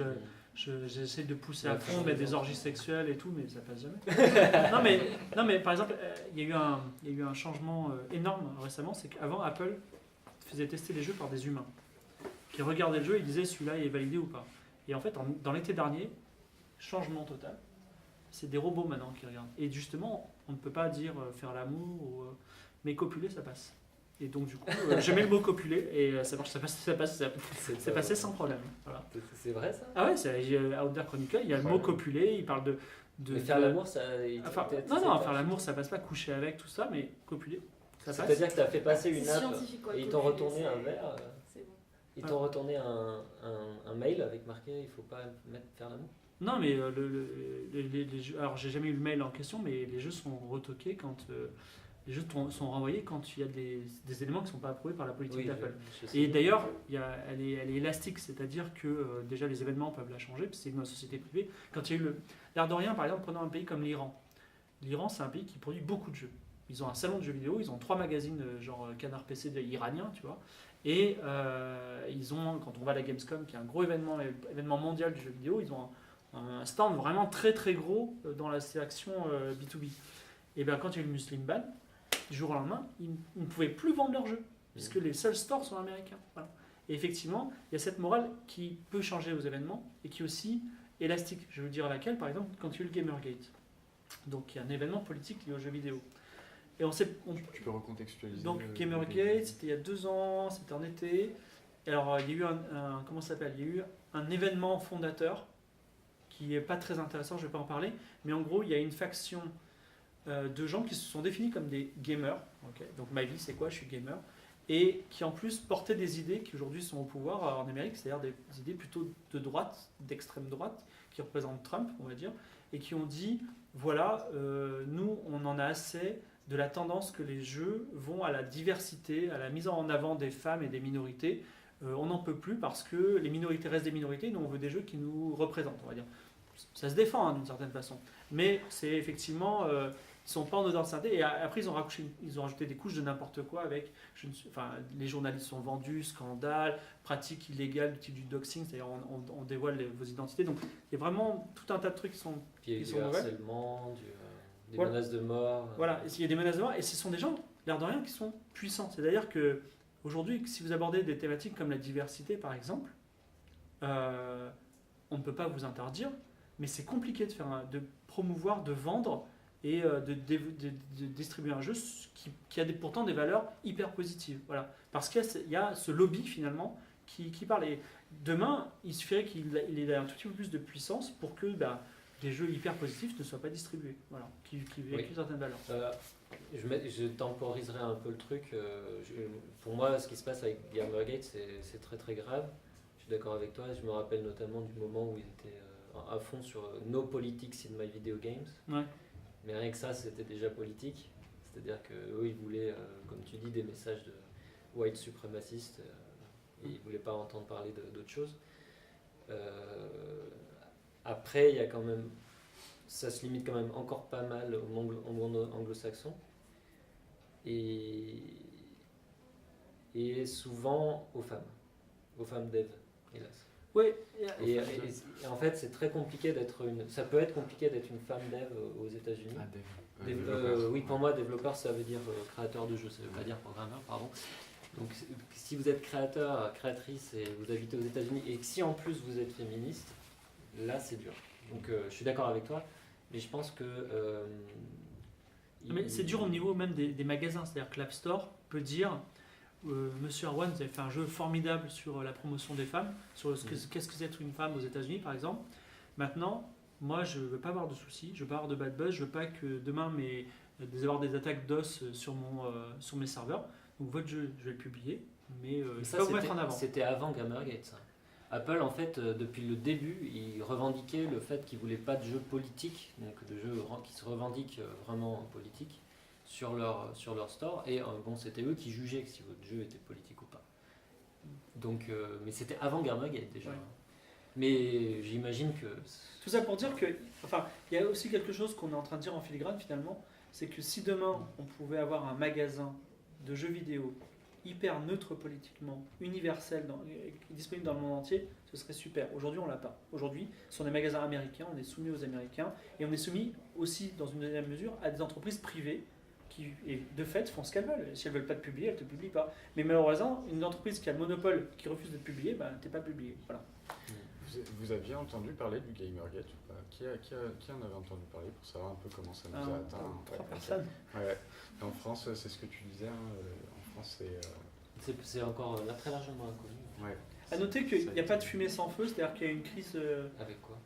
j'essaie de pousser à fond, mettre des orgies sexuelles et tout, mais ça passe jamais. non, mais par exemple, il y a eu un changement énorme récemment, c'est qu'avant, Apple faisait tester les jeux par des humains qui regardaient le jeu et disaient celui-là est validé ou pas. Et en fait, dans l'été dernier, changement total. C'est des robots maintenant qui regardent. Et justement, on ne peut pas dire faire l'amour, mais copuler, ça passe. Et donc du coup, je mets le mot copuler et ça marche, c'est passé sans problème. Voilà. C'est vrai ça? Ah ouais, c'est Outer Chronicle, il y a le mot copuler, il parle de mais faire l'amour, ça... non, faire l'amour, ça passe pas, coucher avec, tout ça, mais copuler, ça passe. C'est-à-dire que tu as fait passer une C'est nappe scientifique, quoi, et ils t'ont retourné un verre. C'est bon. Ils t'ont retourné un mail avec marqué il faut pas faire l'amour. Non, mais les jeux, alors j'ai jamais eu le mail en question, mais les jeux sont retoqués quand les jeux sont renvoyés quand il y a des éléments qui ne sont pas approuvés par la politique d'Apple. Et d'ailleurs, elle est élastique, c'est-à-dire que déjà les événements peuvent la changer, parce que c'est une société privée. Quand il y a eu l'air de rien, par exemple, prenons un pays comme l'Iran. L'Iran, c'est un pays qui produit beaucoup de jeux. Ils ont un salon de jeux vidéo, ils ont 3 magazines genre Canard PC iranien, tu vois. Et ils ont, quand on va à la Gamescom, qui est un gros événement mondial du jeu vidéo, ils ont un stand vraiment très très gros dans la sélection B2B. Et bien quand il y a eu le Muslim Ban, du jour au lendemain, ils ne pouvaient plus vendre leurs jeux, puisque les seuls stores sont américains. Voilà. Et effectivement, il y a cette morale qui peut changer aux événements et qui est aussi élastique. Je vais vous dire laquelle, par exemple, quand il y a eu le Gamergate. Donc il y a un événement politique lié aux jeux vidéo. Et Tu peux recontextualiser. Donc Gamergate, c'était il y a 2 ans, c'était en été. Et alors il y a eu comment ça s'appelle ? Il y a eu un événement fondateur qui n'est pas très intéressant, je ne vais pas en parler, mais en gros il y a une faction de gens qui se sont définis comme des gamers. Okay. Donc ma vie c'est quoi ? Je suis gamer. Et qui en plus portaient des idées qui aujourd'hui sont au pouvoir en Amérique, c'est-à-dire des idées plutôt de droite, d'extrême droite, qui représentent Trump, on va dire, et qui ont dit, voilà, nous on en a assez de la tendance que les jeux vont à la diversité, à la mise en avant des femmes et des minorités. On n'en peut plus parce que les minorités restent des minorités, nous on veut des jeux qui nous représentent, on va dire. Ça se défend d'une certaine façon, mais c'est effectivement, ils sont pas en odeur de sainteté. Et après ils ont rajouté des couches de n'importe quoi avec, les journalistes sont vendus, scandale, pratiques illégales du type du doxing, c'est-à-dire on dévoile vos identités. Donc il y a vraiment tout un tas de trucs qui sont du harcèlement, des menaces de mort. Voilà, il y a des menaces de mort et ce sont des gens, l'air de rien, qui sont puissants. C'est-à-dire que aujourd'hui, si vous abordez des thématiques comme la diversité, par exemple, on ne peut pas vous interdire, mais c'est compliqué de promouvoir, de vendre et de distribuer un jeu qui a pourtant des valeurs hyper positives. Voilà. Parce qu'il y a ce lobby, finalement, qui parle. Et demain, il suffirait qu'il ait un tout petit peu plus de puissance pour que des jeux hyper positifs ne soient pas distribués, voilà, qui véhiculent certaines valeurs. Je temporiserai un peu le truc. Pour moi, ce qui se passe avec Gamergate, c'est très très grave. Je suis d'accord avec toi. Je me rappelle notamment du moment où ils étaient à fond sur No Politics in My Video Games. Ouais. Mais rien que ça, c'était déjà politique. C'est-à-dire qu'eux, ils voulaient, comme tu dis, des messages de white suprémacistes. Et ils ne voulaient pas entendre parler d'autre chose. Après, il y a quand même, ça se limite quand même encore pas mal au monde anglo-saxon et souvent aux femmes dev, hélas. Oui. Et en fait, c'est très compliqué ça peut être compliqué d'être une femme dev aux États-Unis. Oui, pour moi, développeur, ça veut dire créateur de jeux, ça veut pas dire programmeur, pardon. Donc, si vous êtes créatrice et vous habitez aux États-Unis et que si en plus vous êtes féministe, là c'est dur. Donc je suis d'accord avec toi, mais je pense que... mais c'est dur au niveau même des magasins, c'est-à-dire que l'App Store peut dire Monsieur Arwan, vous avez fait un jeu formidable sur la promotion des femmes, sur qu'est-ce que c'est être une femme aux États-Unis par exemple. Maintenant, moi je ne veux pas avoir de soucis, je ne veux pas avoir de bad buzz, je ne veux pas que demain avoir des attaques d'os sur mes serveurs. Donc votre jeu, je vais le publier, mais je ne vais pas vous mettre en avant. C'était avant Gamergate, ça. Apple, en fait, depuis le début, il revendiquait le fait qu'il ne voulait pas de jeux politiques, donc de jeux qui se revendiquent vraiment politiques, sur leur store. Et bon, c'était eux qui jugeaient si votre jeu était politique ou pas. Donc, mais c'était avant Gamergate déjà. Ouais. Mais j'imagine que... Tout ça pour dire que... Enfin, il y a aussi quelque chose qu'on est en train de dire en filigrane finalement, c'est que si demain on pouvait avoir un magasin de jeux vidéo hyper neutre politiquement, universel, disponible dans le monde entier, ce serait super. Aujourd'hui, on l'a pas. Aujourd'hui, ce sont des magasins américains, on est soumis aux Américains, et on est soumis aussi, dans une deuxième mesure, à des entreprises privées qui, de fait, font ce qu'elles veulent. Si elles ne veulent pas te publier, elles ne te publient pas. Mais malheureusement, une entreprise qui a le monopole, qui refuse de te publier, t'es pas publié. Voilà. Vous aviez entendu parler du Gamergate ou pas ? Qui en avait entendu parler pour savoir un peu comment ça nous a atteint ? 3 personnes. Ouais. En France, c'est ce que tu disais, en France, c'est encore là très largement inconnu. Ouais. À noter qu'il n'y a pas de fumée sans feu, c'est-à-dire qu'il y a une crise... Avec quoi ?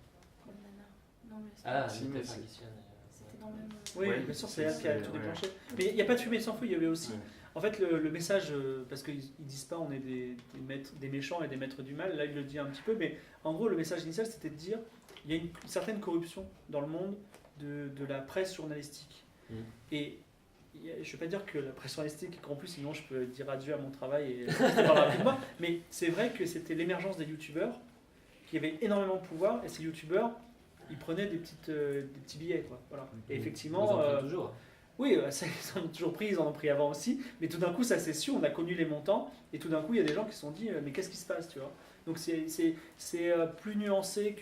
C'était C'était dans le même... Oui, bien sûr, c'est elle qui a tout déclenché. Mais il n'y a pas de fumée sans feu, il y avait aussi En fait, le message, parce qu'ils disent pas on est des méchants et des maîtres du mal, là il le dit un petit peu, mais en gros le message initial c'était de dire il y a une certaine corruption dans le monde de la presse journalistique. Et je ne vais pas dire que la presse journalistique est corrompue, sinon je peux dire adieu à mon travail et parler rapidement, mais c'est vrai que c'était l'émergence des youtubeurs qui avaient énormément de pouvoir, et ces youtubeurs ils prenaient des petits billets, quoi. Voilà. Et effectivement, Ils en prennent toujours. oui, ça, ils en ont toujours pris, ils en ont pris avant aussi, mais tout d'un coup ça s'est su, on a connu les montants, et tout d'un coup il y a des gens qui se sont dit mais qu'est-ce qui se passe, tu vois. Donc c'est plus nuancé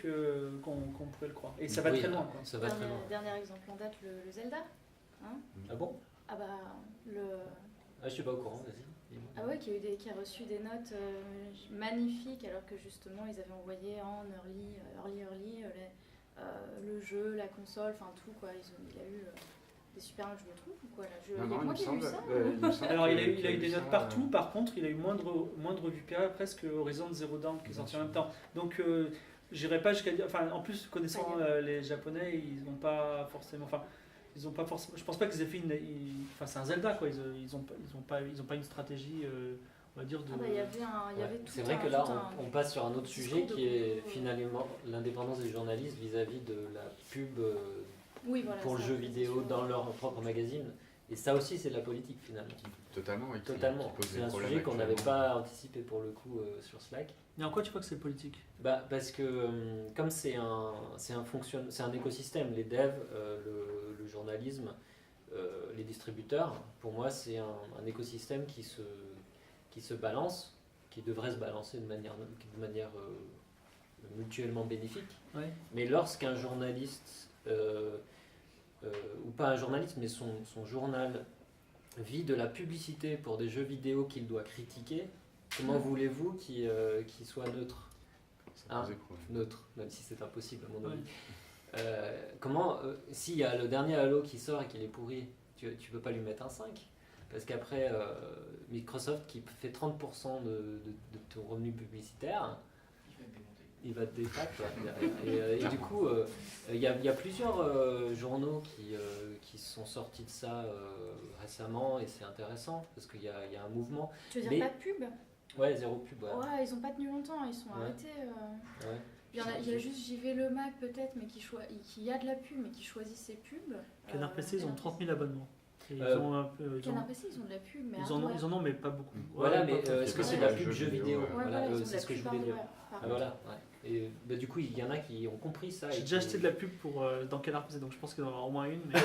qu'on pourrait le croire, et ça va Oui, très loin, quoi. Ça va très loin. Dernier exemple en date, le Zelda. Hein Ah bon? Ah bah, Ah, je suis pas au courant, vas-y. Dis-moi. Ah ouais, qui a reçu des notes magnifiques alors que justement ils avaient envoyé en early le jeu, la console, enfin tout quoi. Il a eu des super notes, je me trouve ou quoi là. Il y a que moi qui ai vu ça. Alors il a eu des notes partout, par contre il a eu moindre vu presque Horizon Zero Dawn qui est sorti en même temps. Donc j'irai pas jusqu'à dire, enfin en plus connaissant les Japonais, ils n'ont pas forcément, je pense pas qu'ils aient fait enfin c'est un Zelda quoi, ils ont pas une stratégie on va dire de. Ah bah il y avait tout. C'est vrai que là on passe sur un autre sujet qui est finalement l'indépendance des journalistes vis-à-vis de la pub oui, voilà, pour le jeu vidéo dans leur propre magazine. Et ça aussi c'est de la politique finalement. Totalement, oui. Totalement. C'est un sujet qu'on n'avait pas anticipé pour le coup sur Slack. Mais en quoi tu crois que c'est politique? Parce que comme c'est un écosystème, les devs, le journalisme, les distributeurs, pour moi c'est un écosystème qui se balance, qui devrait se balancer de manière mutuellement bénéfique. Ouais. Mais lorsqu'un journaliste, ou pas un journaliste, mais son journal vit de la publicité pour des jeux vidéo qu'il doit critiquer, comment voulez-vous qu'il soit neutre? Neutre, même si c'est impossible à mon avis. S'il y a le dernier Halo qui sort et qu'il est pourri, tu peux pas lui mettre un 5? Parce qu'après, Microsoft qui fait 30% de ton revenu publicitaire, il va te débattre. Et du coup, il y a plusieurs journaux qui sont sortis de ça récemment, et c'est intéressant parce qu'il y a un mouvement. Tu veux dire pas de pub? Ouais, zéro pub. Ouais, ils ont pas tenu longtemps, ils sont arrêtés. Ouais. Il y a juste JV Le Mag peut-être, mais qui a de la pub, mais qui choisit ses pubs. Canard PC, ils ont 30 000 abonnements. Canard PC, ils ont de la pub, mais ils en ont, mais pas beaucoup. Voilà, mais est-ce que c'est de la pub jeu vidéo? Voilà, c'est ce que je voulais dire. Voilà. Et du coup, il y en a qui ont compris ça. J'ai déjà acheté de la pub dans Canard PC, donc je pense qu'il y en aura au moins une. Mais...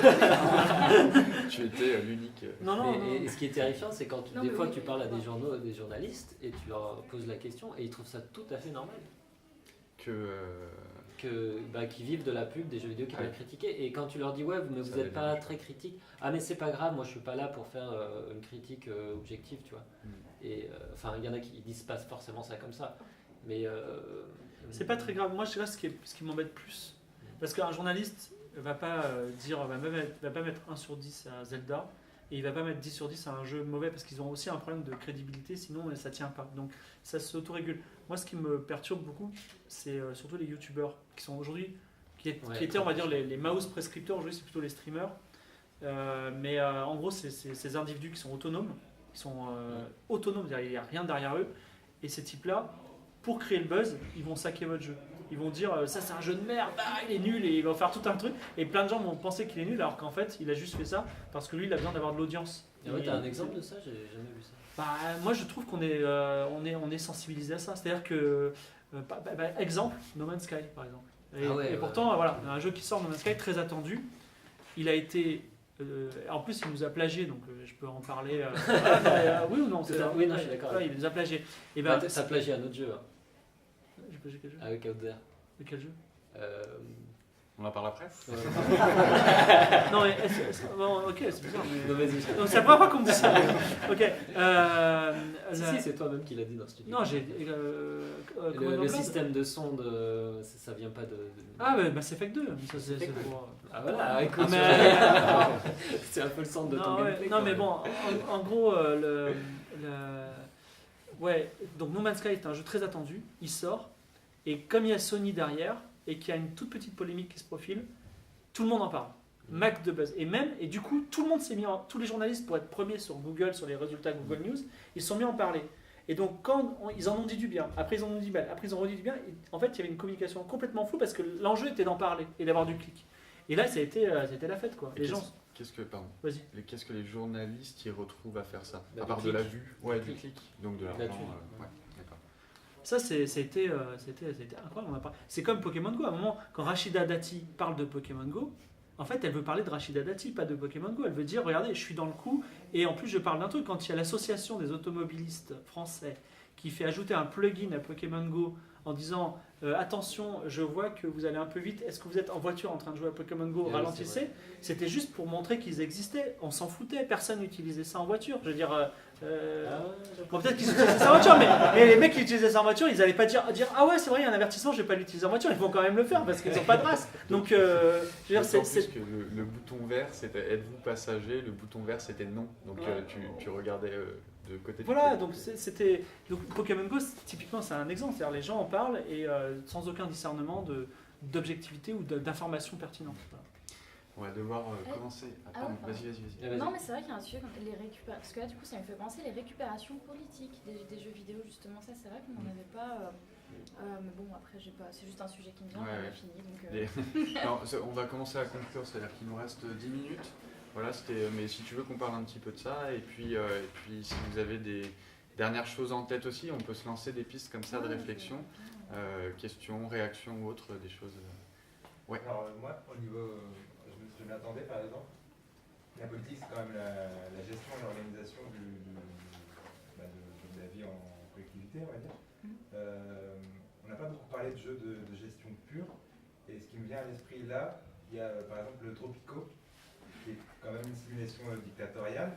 Tu étais l'unique. Non. Et ce qui est terrifiant, c'est quand des fois tu parles à des journalistes et tu leur poses la question et ils trouvent ça tout à fait normal. Qui vivent de la pub, des jeux vidéo qui veulent critiquer, et quand tu leur dis mais vous n'êtes pas très critique, mais c'est pas grave, moi je suis pas là pour faire une critique objective, tu vois. Et enfin il y en a qui disent pas forcément ça comme ça, mais c'est pas très grave. Moi je dirais ce qui m'embête plus, parce qu'un journaliste va pas va pas mettre 1 sur 10 à Zelda, et il va pas mettre 10 sur 10 à un jeu mauvais, parce qu'ils ont aussi un problème de crédibilité, sinon ça tient pas. Donc ça s'autorégule. Moi, ce qui me perturbe beaucoup, c'est surtout les youtubeurs qui sont aujourd'hui, qui étaient, on va dire, les mouse prescripteurs. Aujourd'hui, c'est plutôt les streamers. Mais en gros, c'est ces individus qui sont autonomes, il n'y a rien derrière eux. Et ces types-là, pour créer le buzz, ils vont saquer votre jeu. Ils vont dire ça c'est un jeu de merde, il est nul, et ils vont faire tout un truc. Et plein de gens vont penser qu'il est nul, alors qu'en fait, il a juste fait ça parce que lui, il a besoin d'avoir de l'audience. T'as un exemple de ça? J'ai jamais vu ça. Moi je trouve qu'on est sensibilisé à ça. C'est-à-dire que, exemple, No Man's Sky par exemple. Et pourtant, voilà, un jeu qui sort, No Man's Sky, très attendu. Il a été. En plus, il nous a plagié, donc je peux en parler. Oui ou non? Oui, non, je suis d'accord. Il nous a plagié. T'as plagié un autre jeu. J'ai plagié quel jeu? Avec Outzer. De quel jeu? On en parle après? Non, mais ok, c'est bizarre. Mais... Donc c'est la première fois qu'on me dit ça. Ok. Si, c'est toi-même qui l'as dit dans ce studio. Non, j'ai. Le système de son, ça vient pas de. Ah, Mass Effect 2. Ça, c'est pour... Ah voilà, écoute. C'est un peu le centre de ton gameplay. Non, mais bon, en gros, donc No Man's Sky est un jeu très attendu. Il sort. Et comme il y a Sony derrière, et qu'il y a une toute petite polémique qui se profile, tout le monde en parle. Max de buzz. Et du coup, tout le monde s'est tous les journalistes, pour être premiers sur Google, sur les résultats Google News, ils se sont mis à en parler. Et donc, ils en ont dit du bien, après ils en ont dit du mal, après ils en ont dit du bien, en fait, il y avait une communication complètement floue parce que l'enjeu était d'en parler et d'avoir du clic. Et là, ça a été la fête, quoi. Et Les gens. Qu'est-ce Vas-y. que les journalistes y retrouvent à faire ça? Bah, À part du de la clic. vue, Du du clic. clic, donc de La l'argent. thune. Ouais, d'accord. Ça, c'était incroyable. C'est comme Pokémon Go. À un moment, quand Rachida Dati parle de Pokémon Go, en fait, elle veut parler de Rachida Dati, pas de Pokémon Go. Elle veut dire, regardez, je suis dans le coup. Et en plus, je parle d'un truc. Quand il y a l'association des automobilistes français qui fait ajouter un plugin à Pokémon Go en disant attention, je vois que vous allez un peu vite. Est-ce que vous êtes en voiture en train de jouer à Pokémon Go? Oui, Ralentissez. C'était juste pour montrer qu'ils existaient. On s'en foutait. Personne n'utilisait ça en voiture. Je veux dire. Bon, peut-être qu'ils utilisaient ça en voiture, mais les mecs qui utilisaient ça en voiture, ils n'allaient pas dire ah ouais, c'est vrai, il y a un avertissement, je vais pas l'utiliser en voiture. Ils vont quand même le faire parce qu'ils n'ont pas de race. Donc, je veux dire, D'autant plus que le bouton vert, c'était êtes-vous passager, le bouton vert, c'était non. Donc tu regardais de côté. Voilà, donc c'était. Donc Pokémon Go, typiquement, c'est un exemple. C'est-à-dire, les gens en parlent et sans aucun discernement d'objectivité ou d'information pertinente. Voilà. On va devoir commencer. Pardon, vas-y. Non, mais c'est vrai qu'il y a un sujet, les parce que là, du coup, ça me fait penser les récupérations politiques des jeux vidéo, justement. Ça, c'est vrai qu'on n'en avait pas. Mais bon, après, c'est juste un sujet qui me vient, on a fini. Donc, Non, on va commencer à conclure, c'est-à-dire qu'il nous reste 10 minutes. Voilà, mais si tu veux qu'on parle un petit peu de ça, et puis si vous avez des dernières choses en tête aussi, on peut se lancer des pistes comme ça de réflexion, questions, réactions ou autres, des choses. Ouais. Alors moi, au niveau, je m'attendais par exemple, la politique c'est quand même la gestion et l'organisation de la vie en collectivité, on va dire. On n'a pas beaucoup parlé de jeux de gestion pure, et ce qui me vient à l'esprit là, il y a par exemple le Tropico, qui est quand même une simulation dictatoriale,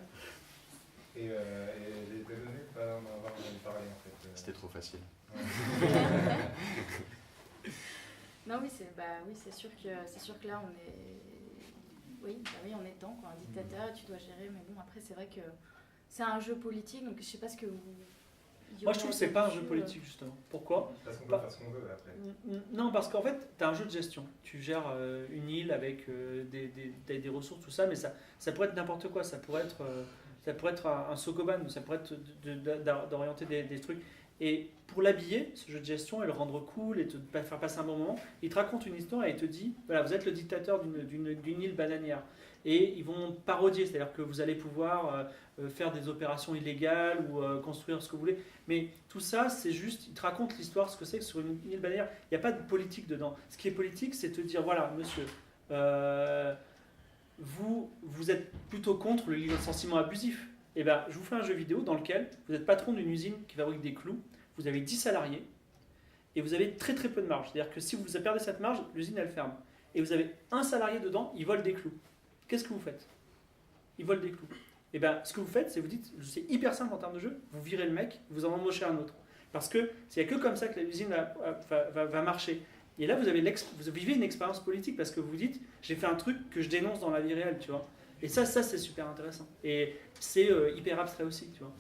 et j'ai été donné de ne pas en avoir entendu parler en fait. C'était trop facile. Ouais. non, oui, c'est sûr que là, on est. Oui, on est dedans, quoi. Un dictateur, tu dois gérer, mais bon, après, c'est vrai que c'est un jeu politique, donc je sais pas ce que vous. Moi, je trouve que c'est pas un jeu politique, justement. Pourquoi? Parce qu'on peut faire ce qu'on veut après. Non, parce qu'en fait, tu as un jeu de gestion. Tu gères une île avec des ressources, tout ça, mais ça pourrait être n'importe quoi. Ça pourrait être un Sokoban, ça pourrait être d'orienter des trucs. Et pour l'habiller, ce jeu de gestion, et le rendre cool et te faire passer un bon moment, il te raconte une histoire et il te dit voilà, vous êtes le dictateur d'une île bananière. Et ils vont parodier, c'est-à-dire que vous allez pouvoir faire des opérations illégales ou construire ce que vous voulez. Mais tout ça, c'est juste, ils te racontent l'histoire, ce que c'est que sur une île bananière. Il n'y a pas de politique dedans. Ce qui est politique, c'est te dire voilà, monsieur, vous êtes plutôt contre le licenciement abusif. Eh bien, je vous fais un jeu vidéo dans lequel vous êtes patron d'une usine qui fabrique des clous, vous avez 10 salariés et vous avez très très peu de marge. C'est-à-dire que si vous perdez cette marge, l'usine elle ferme. Et vous avez un salarié dedans, il vole des clous. Qu'est-ce que vous faites? Il vole des clous. Et bien, ce que vous faites, c'est vous dites, c'est hyper simple en termes de jeu, vous virez le mec, vous en embauchez un autre. Parce que c'est que comme ça que l'usine va marcher. Et là, vous vivez une expérience politique parce que vous dites, j'ai fait un truc que je dénonce dans la vie réelle, tu vois. Et ça c'est super intéressant. Et c'est hyper abstrait aussi, tu vois.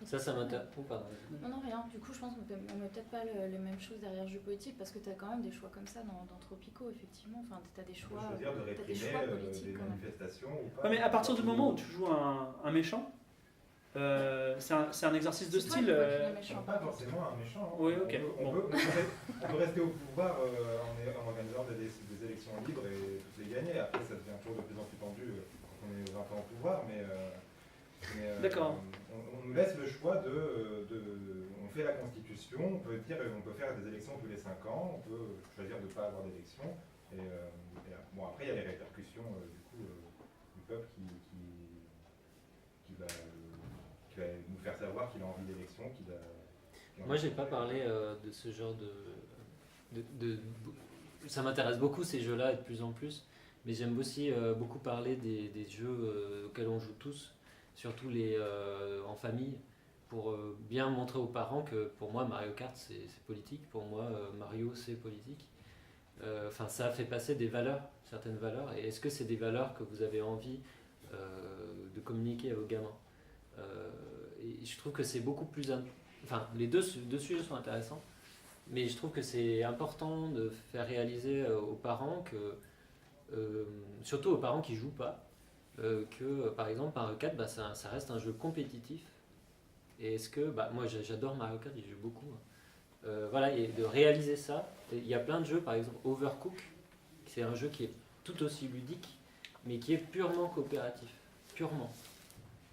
Ça m'intéresse. Oh, pardon. Non, rien. Du coup, je pense qu'on ne met peut-être pas les mêmes choses derrière le jeu politique parce que tu as quand même des choix comme ça dans Tropico, effectivement. Enfin, tu as des choix, Je veux dire de réprimer politiques des quand même. manifestations ou pas. Ouais, mais à partir du moment où tu joues un méchant, c'est un exercice de style. Pas forcément un méchant. Hein. Oui, ok. On peut rester au pouvoir en organisant des élections libres et toutes les gagner. Après, ça devient toujours de plus en plus tendu quand on est 20 ans au pouvoir, mais D'accord. On nous laisse le choix on fait la constitution, on peut dire on peut faire des élections tous les 5 ans, on peut choisir de ne pas avoir d'élection. Bon, après, il y a les répercussions du peuple qui va nous faire savoir qu'il a envie d'élection. Moi, j'ai pas parlé de ce genre de... Ça m'intéresse beaucoup ces jeux-là et de plus en plus, mais j'aime aussi beaucoup parler des jeux auxquels on joue tous, surtout en famille, pour bien montrer aux parents que pour moi Mario Kart c'est politique, pour moi Mario c'est politique. Enfin, ça fait passer des valeurs, certaines valeurs, et est-ce que c'est des valeurs que vous avez envie de communiquer à vos gamins? Et je trouve que c'est beaucoup plus... Enfin, les deux sujets sont intéressants, mais je trouve que c'est important de faire réaliser aux parents que surtout aux parents qui jouent pas, que par exemple Mario Kart, ça reste un jeu compétitif. Et est-ce que, moi j'adore Mario Kart, j'y joue beaucoup. Voilà, et de réaliser ça, il y a plein de jeux, par exemple Overcooked, c'est un jeu qui est tout aussi ludique, mais qui est purement coopératif, purement.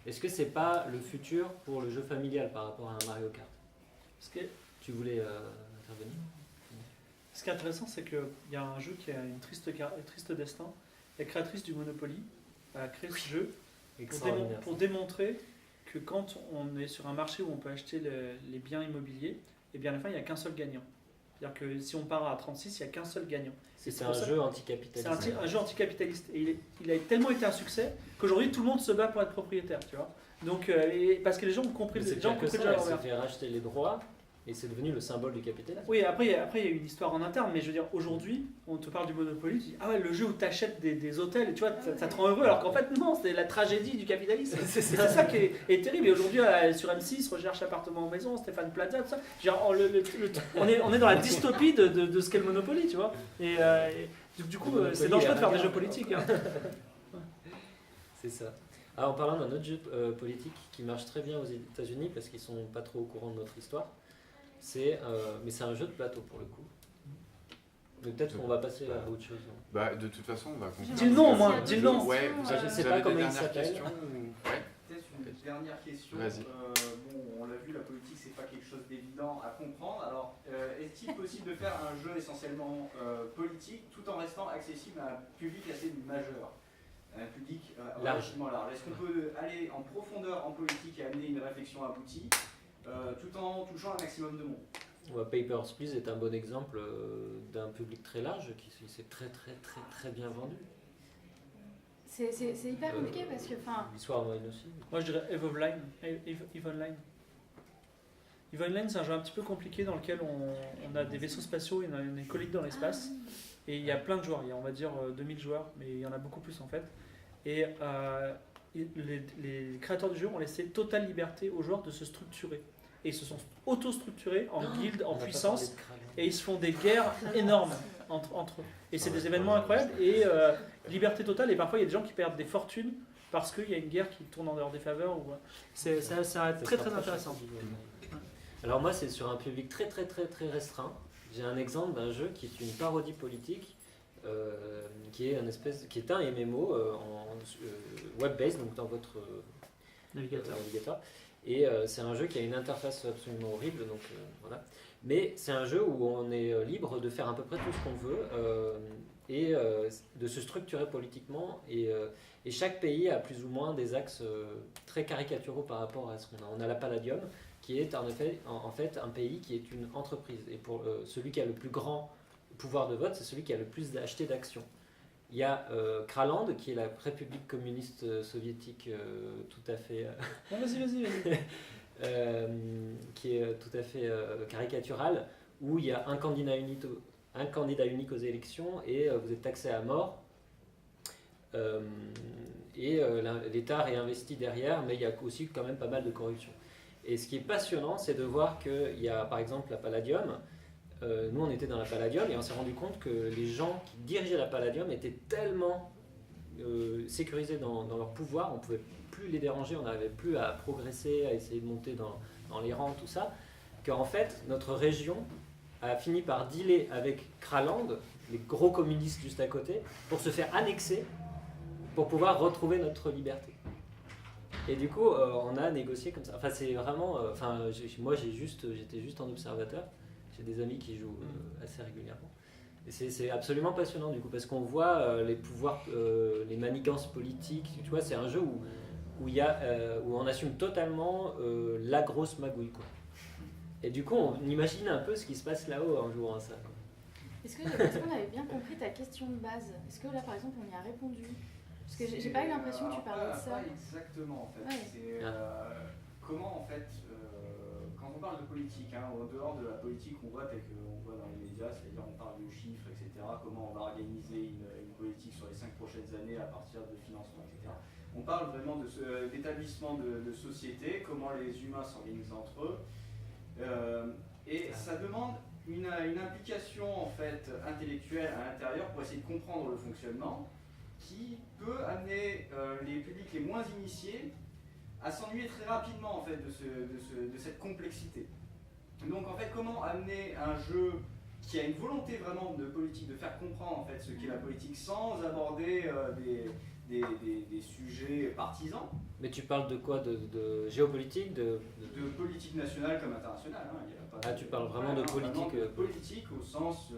Est-ce que c'est pas le futur pour le jeu familial par rapport à un Mario Kart? Tu voulais intervenir? Ce qui est intéressant, c'est qu'il y a un jeu qui a un triste destin. La créatrice du Monopoly a créé ce jeu pour démontrer que quand on est sur un marché où on peut acheter les biens immobiliers, et bien à la fin, il n'y a qu'un seul gagnant. C'est-à-dire que si on part à 36, il n'y a qu'un seul gagnant. C'est un jeu anticapitaliste. C'est un jeu anticapitaliste. Et il a tellement été un succès qu'aujourd'hui, tout le monde se bat pour être propriétaire. Tu vois. Donc, parce que les gens ont compris le jeu à l'envers. Elle s'est fait racheter les droits. Et c'est devenu le symbole du capitalisme. Oui, après il y a une histoire en interne, mais je veux dire, aujourd'hui, on te parle du Monopoly, tu dis, ah ouais, le jeu où tu achètes des hôtels, et tu vois, ça te rend heureux, alors qu'en fait, non, c'est la tragédie du capitalisme. C'est ça qui est terrible. Et aujourd'hui, sur M6, Recherche appartement maison, Stéphane Plaza, tout ça, genre, on est dans la dystopie de ce qu'est le Monopoly, tu vois. Et du coup, c'est dangereux de faire des jeux politiques. Hein. C'est ça. Alors, en parlant d'un autre jeu politique qui marche très bien aux États-Unis, parce qu'ils sont pas trop au courant de notre histoire, mais c'est un jeu de plateau pour le coup. Mais peut-être qu'on va passer à autre chose. De toute façon, on va continuer. Dis le nom, moi, dis le nom. Ouais, je sais pas comment il s'appelle. Peut-être une dernière question. On l'a vu, la politique, c'est pas quelque chose d'évident à comprendre. Alors, est-il possible de faire un jeu essentiellement politique tout en restant accessible à un public assez majeur? Un public relativement large. Est-ce qu'on peut aller en profondeur en politique et amener une réflexion aboutie tout en touchant un maximum de monde? Papers, Please est un bon exemple d'un public très large qui s'est très bien vendu. C'est hyper compliqué parce que... L'histoire online aussi. Moi je dirais EVE Online. EVE Online, c'est un jeu un petit peu compliqué dans lequel on a des vaisseaux spatiaux et on a une colite dans l'espace. Et il y a plein de joueurs, il y a on va dire 2000 joueurs, mais il y en a beaucoup plus en fait. Et les créateurs du jeu ont laissé totale liberté aux joueurs de se structurer. Et ils se sont auto-structurés en guildes, en puissance, et ils se font des guerres énormes entre eux. Et c'est des événements incroyables, et liberté totale, et parfois il y a des gens qui perdent des fortunes parce qu'il y a une guerre qui tourne en leur défaveur. C'est très intéressant. Alors moi c'est sur un public très restreint. J'ai un exemple d'un jeu qui est une parodie politique, qui est un MMO web-based, donc dans votre navigateur. Et c'est un jeu qui a une interface absolument horrible, donc voilà. Mais c'est un jeu où on est libre de faire à peu près tout ce qu'on veut et de se structurer politiquement. Et chaque pays a plus ou moins des axes très caricaturaux par rapport à ce qu'on a. On a la Palladium, qui est en fait un pays qui est une entreprise. Et pour celui qui a le plus grand pouvoir de vote, c'est celui qui a le plus acheté d'actions. Il y a Kraland, qui est la République communiste soviétique tout à fait... Vas-y. qui est tout à fait caricaturale, où il y a un candidat unique aux élections et vous êtes taxé à mort. L'État réinvestit derrière, mais il y a aussi quand même pas mal de corruption. Et ce qui est passionnant, c'est de voir qu'il y a par exemple la Palladium. Nous, on était dans la Palladium et on s'est rendu compte que les gens qui dirigeaient la Palladium étaient tellement sécurisés dans leur pouvoir, on ne pouvait plus les déranger, on n'arrivait plus à progresser, à essayer de monter dans les rangs, tout ça, qu'en fait, notre région a fini par dealer avec Kraland, les gros communistes juste à côté, pour se faire annexer, pour pouvoir retrouver notre liberté. Et du coup, on a négocié comme ça. Enfin, c'est vraiment... moi, j'étais juste en observateur. J'ai des amis qui jouent assez régulièrement. Et c'est absolument passionnant du coup, parce qu'on voit les pouvoirs, les manigances politiques. Tu vois, c'est un jeu où on assume totalement la grosse magouille, quoi. Et du coup, on imagine un peu ce qui se passe là-haut en jouant à ça. Est-ce qu'on avait bien compris ta question de base? Est-ce que là, par exemple, on y a répondu? Parce que j'ai pas eu l'impression que tu parlais de ça. Pas exactement, en fait. Ouais. C'est comment, en fait... Quand on parle de politique, en dehors de la politique qu'on voit telle qu'on voit dans les médias, c'est-à-dire on parle de chiffres, etc., comment on va organiser une politique sur les 5 prochaines années à partir de financement, etc. On parle vraiment d'établissement de société, comment les humains s'organisent entre eux, et ça demande une implication en fait intellectuelle à l'intérieur pour essayer de comprendre le fonctionnement, qui peut amener les publics les moins initiés à s'ennuyer très rapidement en fait de cette complexité. Donc en fait, comment amener un jeu qui a une volonté vraiment de politique, de faire comprendre en fait ce qu'est la politique sans aborder des sujets partisans. Mais tu parles de quoi, de géopolitique, de politique nationale comme internationale. Hein. Il y a pas tu parles vraiment de politique. Politique au sens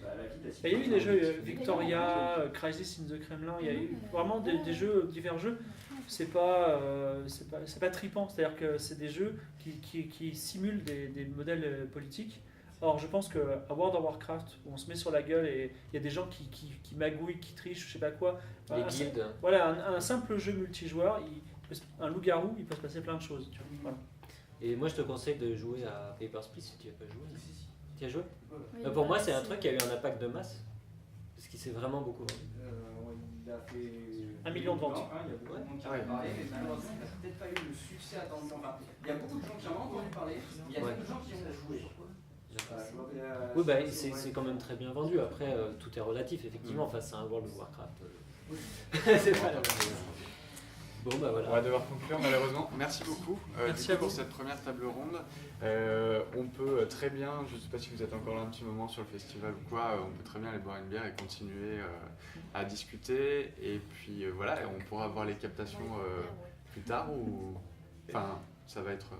la vie de la Il y a eu des jeux Victoria, Crisis in the Kremlin, il y a eu vraiment des jeux, divers jeux. C'est pas trippant, c'est-à-dire que c'est des jeux qui simulent des modèles politiques. Or, je pense qu'à World of Warcraft, où on se met sur la gueule et il y a des gens qui magouillent, qui trichent, je sais pas quoi. Les guildes. Voilà, un simple jeu multijoueur, un loup-garou, il peut se passer plein de choses. Tu vois, voilà. Et moi, je te conseille de jouer à Papers, Please si tu n'y as pas joué. Si. Tu as joué? Oui, pour moi, c'est un truc qui a eu un impact de masse. Parce qu'il s'est vraiment beaucoup vendu. Il a fait 1 million de ventes. Il y a beaucoup de monde qui en a parlé, mais malheureusement, il n'a peut-être pas eu le succès attendu. Enfin, il y a beaucoup de gens qui en ont entendu parler, il y a beaucoup de gens qui ont joué. Oui, bah, c'est quand même très bien vendu. Après, tout est relatif, effectivement, face à un World of Warcraft. C'est pas la même chose. Bon, bah voilà. On va devoir conclure malheureusement. Merci beaucoup Merci à vous pour cette première table ronde. On peut très bien, je ne sais pas si vous êtes encore là un petit moment sur le festival ou quoi, on peut très bien aller boire une bière et continuer à discuter. Et puis voilà, on pourra voir les captations plus tard ou... Enfin, ça va être...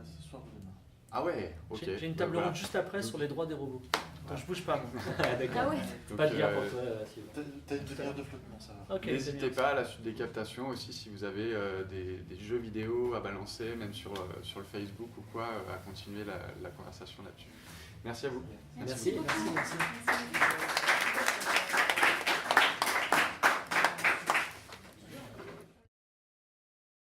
Ce soir ou demain. Ah ouais, ok. J'ai une table ronde juste après sur les droits des robots. Attends, je bouge pas. Moi. D'accord. Ah ouais. Donc, Pas de bière pour toi, Sylvain. T'as une demi-heure de flottement, ça va. Ok, n'hésitez pas à la suite des captations aussi si vous avez des jeux vidéo à balancer, même sur le Facebook ou quoi, à continuer la conversation là-dessus. Merci à vous. Merci. Merci.